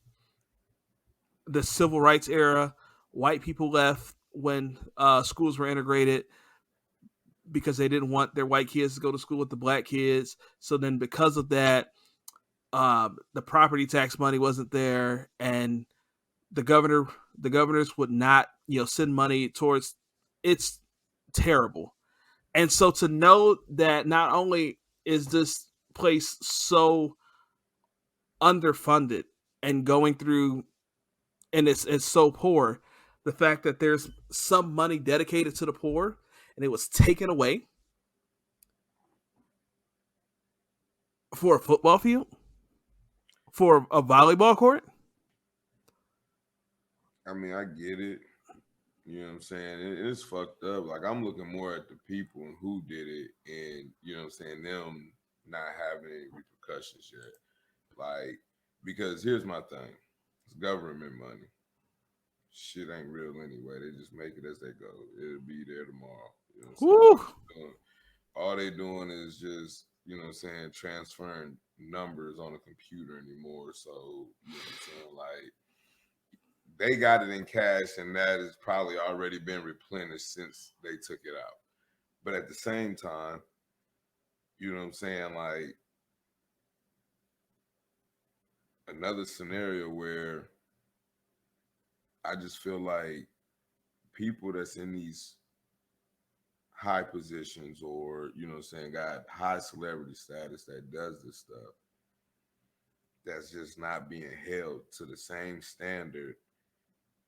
Speaker 2: the civil rights era. White people left when schools were integrated because they didn't want their white kids to go to school with the black kids. So then because of that, the property tax money wasn't there. And the governors would not, send money towards. It's terrible. And so to know that not only is this place so underfunded and going through, and it's so poor, the fact that there's some money dedicated to the poor and it was taken away for a football field, for a volleyball court.
Speaker 3: I mean, I get it. You know what I'm saying? It's fucked up. Like, I'm looking more at the people and who did it, and you know what I'm saying, them not having any repercussions yet. Like, because here's my thing. It's government money. Shit ain't real anyway. They just make it as they go. It'll be there tomorrow. You know what I'm saying? All they doing is just, you know what I'm saying, transferring numbers on a computer anymore. So, you know what I'm saying? Like, they got it in cash, and that has probably already been replenished since they took it out. But at the same time, you know what I'm saying? Like, another scenario where I just feel like people that's in these high positions, or, you know what I'm saying, got high celebrity status that does this stuff, that's just not being held to the same standard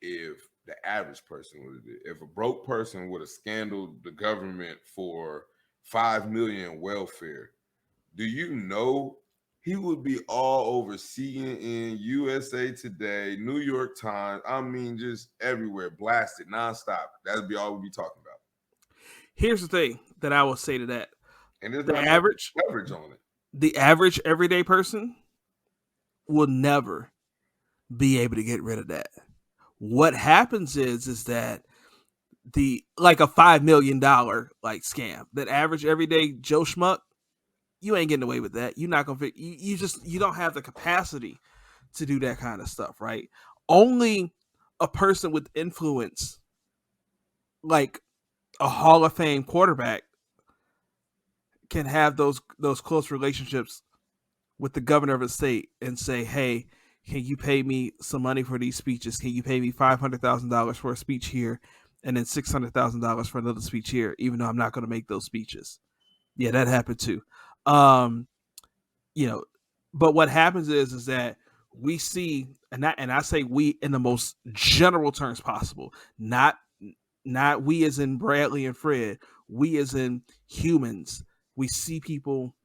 Speaker 3: if the average person would have did. If a broke person would have scandaled the government for $5 million welfare, do you know he would be all over CNN, USA Today, New York Times? I mean, just everywhere, blasted nonstop. That'd be all we'd be talking about.
Speaker 2: Here's the thing that I will say to that:
Speaker 3: and there's
Speaker 2: the average
Speaker 3: leverage on it.
Speaker 2: The average everyday person will never be able to get rid of that. What happens is that like a $5 million like scam, that average everyday Joe Schmuck, you ain't getting away with that. You're not gonna you don't have the capacity to do that kind of stuff, right? Only a person with influence, like a Hall of Fame quarterback, can have those close relationships with the governor of a state and say, hey, can you pay me some money for these speeches? Can you pay me $500,000 for a speech here and then $600,000 for another speech here, even though I'm not going to make those speeches? Yeah, that happened too. But what happens is that we see, and I say we in the most general terms possible, not we as in Bradley and Fred, we as in humans. We see people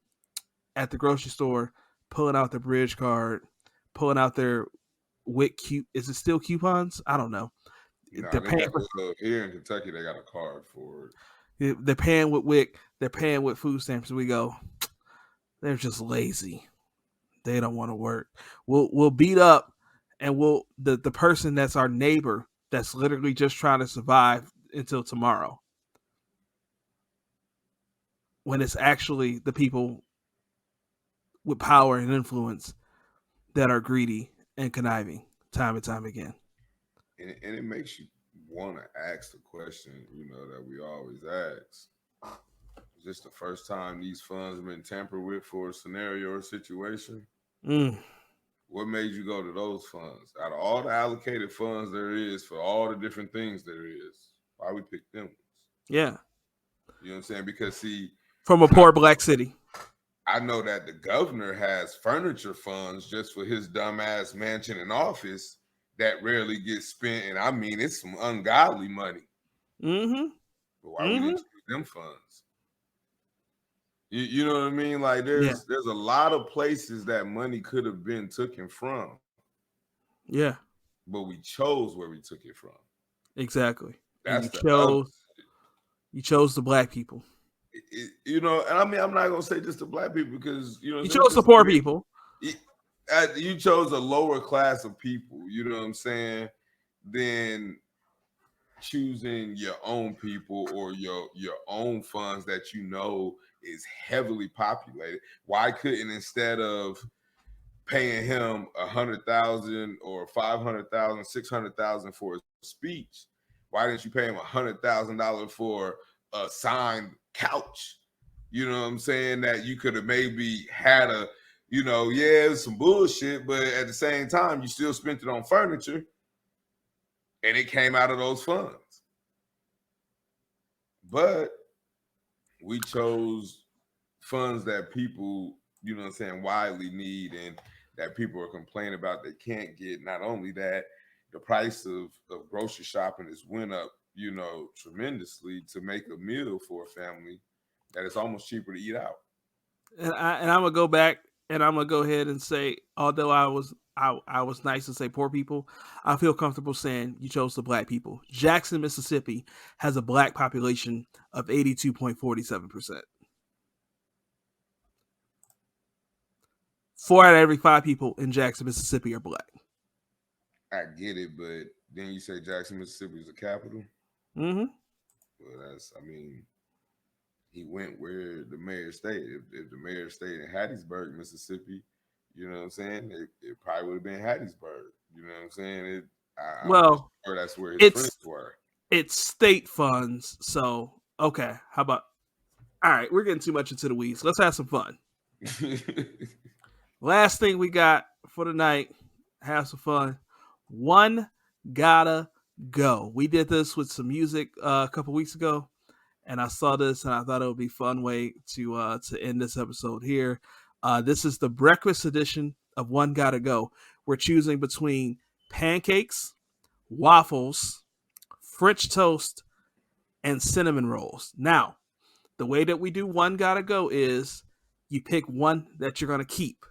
Speaker 2: at the grocery store pulling out their bridge card, pulling out their WIC is it still coupons? I don't know.
Speaker 3: They're paying here in Kentucky. They got a card for
Speaker 2: it. They're paying with WIC. They're paying with food stamps. And we go, they're just lazy. They don't want to work. We'll beat up, and the person that's our neighbor that's literally just trying to survive until tomorrow, when it's actually the people with power and influence that are greedy and conniving time and time again.
Speaker 3: And it makes you want to ask the question, that we always ask. Is this the first time these funds have been tampered with for a scenario or situation? What made you go to those funds? Out of all the allocated funds there is for all the different things there is, why we pick them ones?
Speaker 2: Yeah.
Speaker 3: You know what I'm saying? Because see,
Speaker 2: from a poor black city,
Speaker 3: I know that the governor has furniture funds just for his dumbass mansion and office that rarely gets spent. And I mean, it's some ungodly money.
Speaker 2: Mm-hmm.
Speaker 3: But why we didn't use them funds? You know what I mean? Like there's a lot of places that money could have been taken from.
Speaker 2: Yeah.
Speaker 3: But we chose where we took it from.
Speaker 2: Exactly.
Speaker 3: That's
Speaker 2: you chose the black people.
Speaker 3: And I mean, I'm not gonna say just the black people because
Speaker 2: you chose the poor people.
Speaker 3: You chose a lower class of people. You know what I'm saying? Than choosing your own people or your own funds that is heavily populated. Why couldn't, instead of paying him $100,000 or $500,000, $600,000 for a speech, why didn't you pay him $100,000 for a signed couch? You know what I'm saying? That you could have maybe had it's some bullshit, but at the same time, you still spent it on furniture. And it came out of those funds. But we chose funds that people, you know what I'm saying, widely need and that people are complaining about they can't get. Not only that, the price of grocery shopping has went up, you know, tremendously to make a meal for a family that it's almost cheaper to eat out.
Speaker 2: And I'm gonna go back and I'm gonna go ahead and say, although I was nice to say poor people, I feel comfortable saying you chose the black people. Jackson, Mississippi has a black population of 82.47%. 4 out of every 5 people in Jackson, Mississippi are black.
Speaker 3: I get it, but then you say Jackson, Mississippi is the capital.
Speaker 2: Mm-hmm.
Speaker 3: Well, he went where the mayor stayed. If the mayor stayed in Hattiesburg, Mississippi, you know what I'm saying? It probably would have been Hattiesburg. You know what I'm saying?
Speaker 2: Well,
Speaker 3: sure that's where his friends were.
Speaker 2: It's state funds, so okay. How about? All right, we're getting too much into the weeds. Let's have some fun. Last thing we got for the night. Have some fun. One gotta go. We did this with some music a couple weeks ago. And I saw this, and I thought it would be a fun way to end this episode here. This is the breakfast edition of One Gotta Go. We're choosing between pancakes, waffles, French toast, and cinnamon rolls. Now, the way that we do One Gotta Go is you pick one that you're going to keep,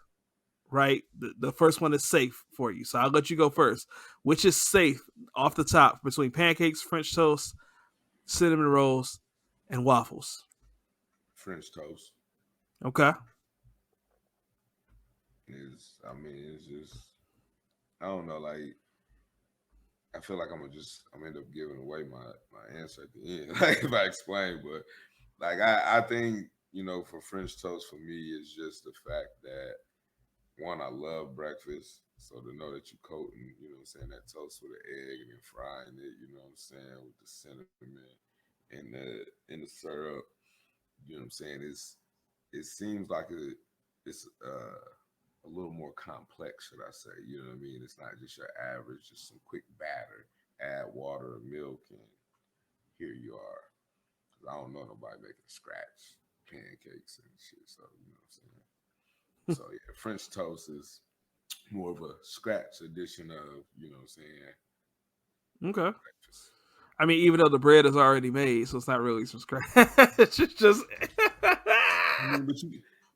Speaker 2: right? The first one is safe for you. So I'll let you go first. Which is safe off the top between pancakes, French toast, cinnamon rolls, and waffles?
Speaker 3: French toast.
Speaker 2: Okay.
Speaker 3: It's just, I don't know, like, I feel like I'm end up giving away my answer at the end, like if I explain, but like I think, you know, for French toast for me is just the fact that one, I love breakfast. So to know that you're coating, you know what I'm saying, that toast with an egg and then frying it, you know what I'm saying, with the cinnamon and the syrup, you know what I'm saying? It seems like it's a little more complex, should I say? You know what I mean? It's not just your average, just some quick batter, add water or milk, and here you are. 'Cause I don't know nobody making scratch pancakes and shit, so you know what I'm saying? So yeah, French toast is more of a scratch edition of, you know what I'm saying?
Speaker 2: Okay. Breakfast. I mean, even though the bread is already made, so it's not really from scratch. It's just.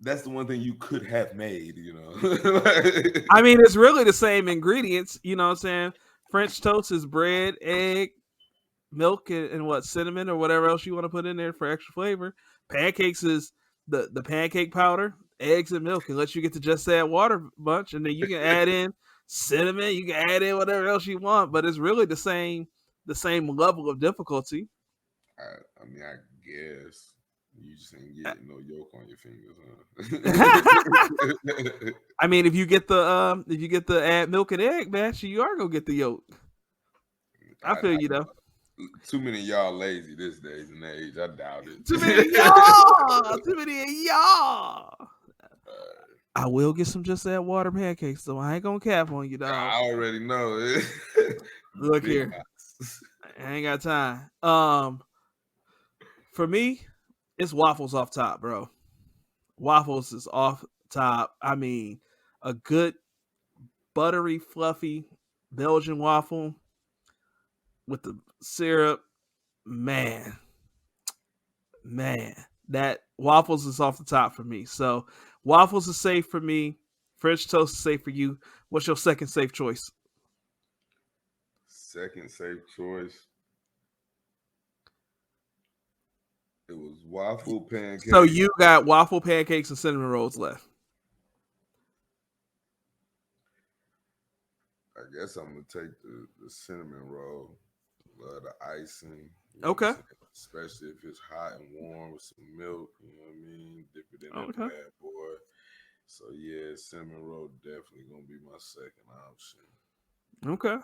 Speaker 3: That's the one thing you could have made, you know.
Speaker 2: I mean, it's really the same ingredients, you know what I'm saying? French toast is bread, egg, milk, and what, cinnamon or whatever else you want to put in there for extra flavor. Pancakes is the pancake powder, eggs, and milk, unless you get to just add water bunch, and then you can add in cinnamon, you can add in whatever else you want, but it's really the same level of difficulty.
Speaker 3: I mean, I guess you just ain't getting no yolk on your fingers, huh?
Speaker 2: I mean, if you get the add milk and egg match, you are gonna get the yolk. I feel you though.
Speaker 3: Too many of y'all lazy this days and age. I doubt it.
Speaker 2: Too many of y'all. I will get some just add water pancakes, so I ain't gonna cap on you, dog.
Speaker 3: I already know it.
Speaker 2: Look here, I ain't got time. For me, it's waffles off top, bro. Waffles is off top. I mean, a good buttery, fluffy Belgian waffle with the syrup, man, that waffles is off the top for me. So waffles is safe for me. French toast is safe for you. What's your second safe choice?
Speaker 3: Second safe choice. It was waffle pancakes.
Speaker 2: So you got waffle pancakes and cinnamon rolls left.
Speaker 3: I guess I'm gonna take the cinnamon roll. Love the icing.
Speaker 2: Okay.
Speaker 3: Especially if it's hot and warm with some milk. You know what I mean? Dip it in that bad boy. So yeah, cinnamon roll definitely gonna be my second option.
Speaker 2: Okay.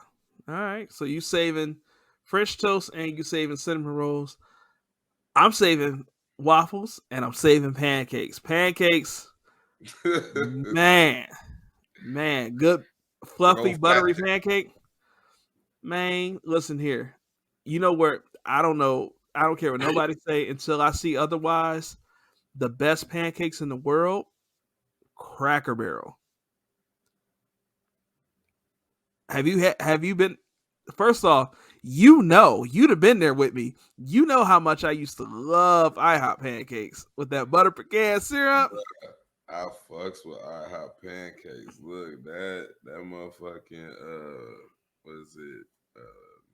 Speaker 2: All right. So you saving French toast and you saving cinnamon rolls. I'm saving waffles and I'm saving pancakes. Pancakes, man, good fluffy buttery pancake. Man, listen here. You know where I don't know. I don't care what nobody say until I see otherwise. The best pancakes in the world, Cracker Barrel. Have you been? First off, you'd have been there with me. You know how much I used to love IHOP pancakes with that butter pecan syrup.
Speaker 3: I fucks with IHOP pancakes. Look, that motherfucking what is it?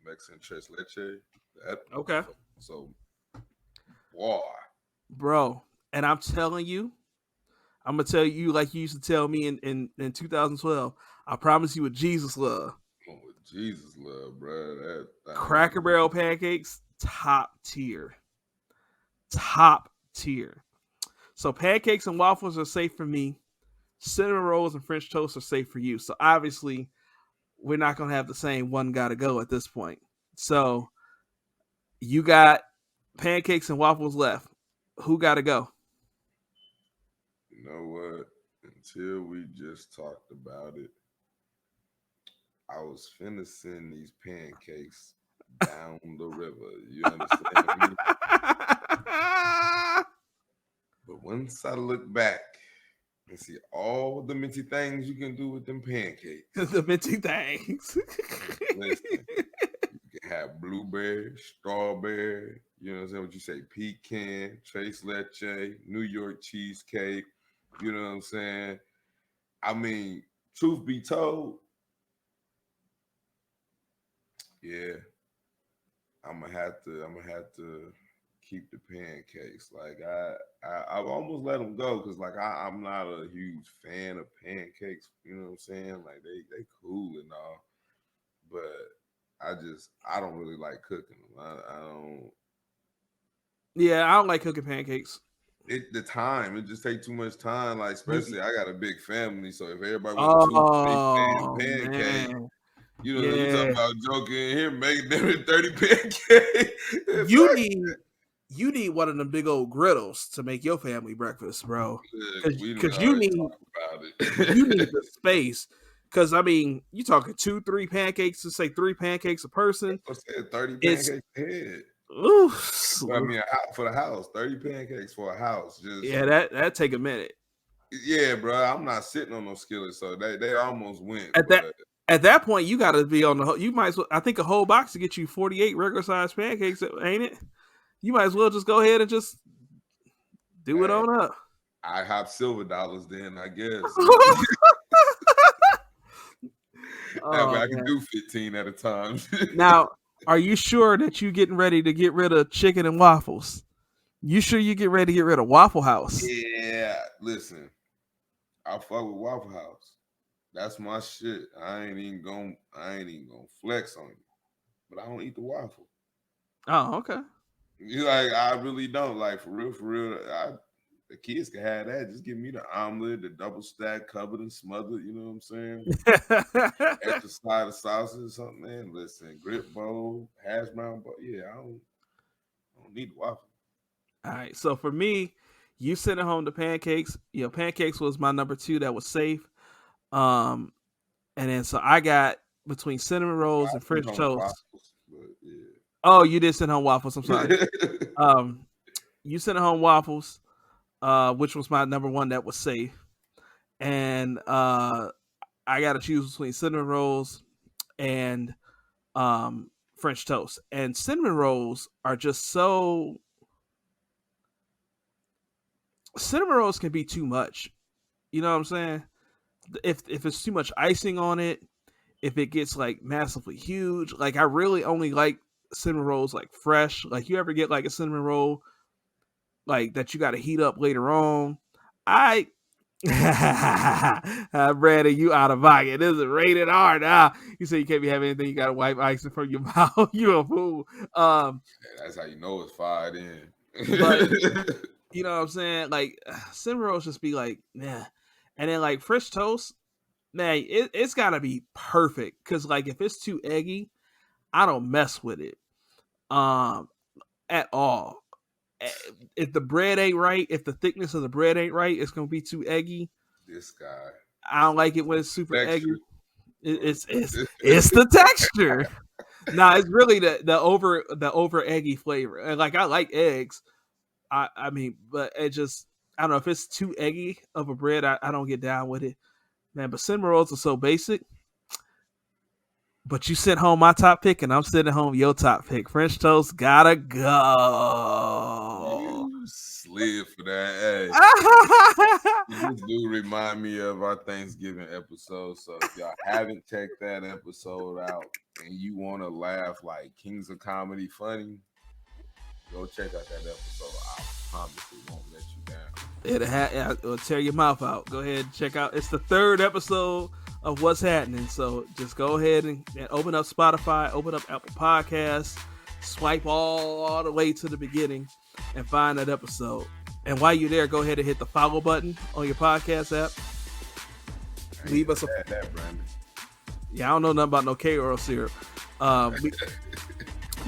Speaker 3: Mexican tres leche. That
Speaker 2: Okay.
Speaker 3: So, boy,
Speaker 2: bro. And I'm telling you, I'm gonna tell you like you used to tell me in 2012. I promise you with Jesus love.
Speaker 3: With Jesus love, bro. That
Speaker 2: Cracker Barrel pancakes, top tier. Top tier. So pancakes and waffles are safe for me. Cinnamon rolls and French toast are safe for you. So obviously, we're not gonna have the same one gotta go at this point. So you got pancakes and waffles left. Who gotta go?
Speaker 3: You know what? Until we just talked about it, I was finna send these pancakes down the river. You understand me? But once I look back and see all the minty things you can do with them pancakes.
Speaker 2: The minty things.
Speaker 3: Listen, you can have blueberry, strawberry, you know what I'm saying? What you say? Pecan, tres leche, New York cheesecake. You know what I'm saying? I mean, truth be told, yeah, I'm gonna have to keep the pancakes. Like I've almost let them go because like I'm not a huge fan of pancakes. You know what I'm saying? Like they cool and all, but I don't really like cooking them. I don't.
Speaker 2: Yeah, I don't like cooking pancakes.
Speaker 3: It just takes too much time. Like especially I got a big family, so if everybody wants 2 big damn pancakes.
Speaker 2: Man.
Speaker 3: You know, you talking about joking here, making them 30 pancakes.
Speaker 2: You need one of them big old griddles to make your family breakfast, bro. Because
Speaker 3: you
Speaker 2: need the space. Because I mean, you talking 2-3 pancakes to say 3 pancakes a person.
Speaker 3: I said 30 pancakes a head.
Speaker 2: Oof.
Speaker 3: I mean, for the house, 30 pancakes for a house.
Speaker 2: That take a minute.
Speaker 3: Yeah, bro. I'm not sitting on those skillets, so they almost went.
Speaker 2: At that point, you got to be on the whole. You might as well. I think a whole box to get you 48 regular sized pancakes, ain't it? You might as well just go ahead and just do it on up.
Speaker 3: I have silver dollars then, I guess. I can do 15 at a time.
Speaker 2: Now, are you sure that you getting ready to get rid of chicken and waffles? You sure you get ready to get rid of Waffle House?
Speaker 3: Yeah, listen, I fuck with Waffle House. That's my shit. I ain't even gonna flex on you, but I don't eat the waffle.
Speaker 2: Oh, okay.
Speaker 3: You like I really don't like for real. The kids can have that. Just give me the omelet, the double stack, covered and smothered. You know what I'm saying? Extra side of sausage or something, man. Listen, grit bowl, hash brown bowl. Yeah, I don't need the waffle.
Speaker 2: All right. So for me, you sent home the pancakes. Pancakes was my number 2 that was safe. And then so I got between cinnamon rolls and French toast.
Speaker 3: Waffles, but yeah.
Speaker 2: Oh, you did send home waffles. I'm sorry. You sent home waffles, which was my number 1 that was safe. And I got to choose between cinnamon rolls and French toast. And cinnamon rolls are just so. Cinnamon rolls can be too much. You know what I'm saying? If it's too much icing on it, if it gets like massively huge, like I really only like cinnamon rolls like fresh. Like you ever get like a cinnamon roll like that you got to heat up later on? Brandon, you out of pocket. This is rated R now. You say you can't be having anything. You got to wipe icing from your mouth. You a fool.
Speaker 3: That's how you know it's fired in.
Speaker 2: But you know what I'm saying? Like cinnamon rolls just be like, nah. And then like French toast, man, it's gotta be perfect. Cause like if it's too eggy, I don't mess with it. At all. If the bread ain't right, if the thickness of the bread ain't right, it's gonna be too eggy.
Speaker 3: This guy.
Speaker 2: I don't like it when it's super eggy. It's the texture. Nah, it's really the over eggy flavor. And like I like eggs. I mean, but it just I don't know if it's too eggy of a bread. I don't get down with it, man. But cinnamon rolls are so basic. But you sent home my top pick, and I'm sending home your top pick. French toast gotta go.
Speaker 3: You slid for that. Hey, this do remind me of our Thanksgiving episode. So if y'all haven't checked that episode out and you want to laugh like Kings of Comedy funny, go check out that episode. I promise it won't let you down.
Speaker 2: It'll tear your mouth out. Go ahead and check out. It's the 3rd episode of What's Happening. So just go ahead and open up Spotify, open up Apple Podcasts, swipe all the way to the beginning and find that episode. And while you're there, go ahead and hit the follow button on your podcast app. Leave us
Speaker 3: that, Brandon.
Speaker 2: Yeah, I don't know nothing about no K-Oil syrup. But,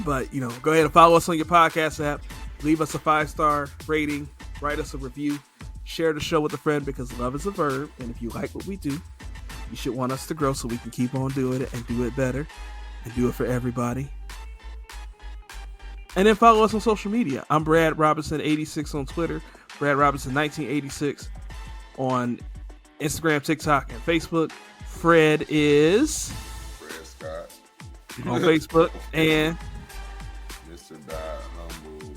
Speaker 2: go ahead and follow us on your podcast app. Leave us a 5-star rating. Write us a review. Share the show with a friend because love is a verb. And if you like what we do, you should want us to grow so we can keep on doing it and do it better and do it for everybody. And then follow us on social media. I'm Brad Robinson86 on Twitter. Brad Robinson1986 on Instagram, TikTok, and Facebook. Fred is
Speaker 3: Fred Scott
Speaker 2: on Facebook and
Speaker 3: Mr. Humble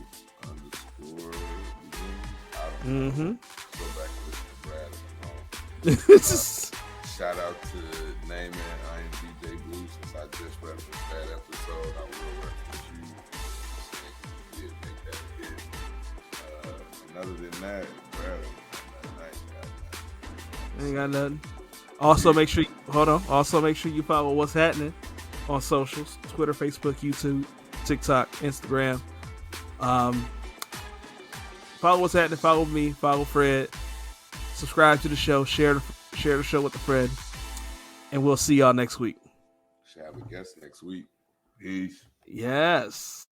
Speaker 3: _
Speaker 2: Mm-hmm.
Speaker 3: Go back to Brad. Shout out to Name and I am DJ Blue. Since I just referenced that episode, I will reference you. You did make that hit. And other than that, Brad,
Speaker 2: ain't got nothing. Also, make sure you follow What's Happening on socials: Twitter, Facebook, YouTube, TikTok, Instagram. Follow What's Happening. Follow me. Follow Fred. Subscribe to the show. Share the show with a friend. And we'll see y'all next week.
Speaker 3: Shall we guess next week? Peace.
Speaker 2: Yes.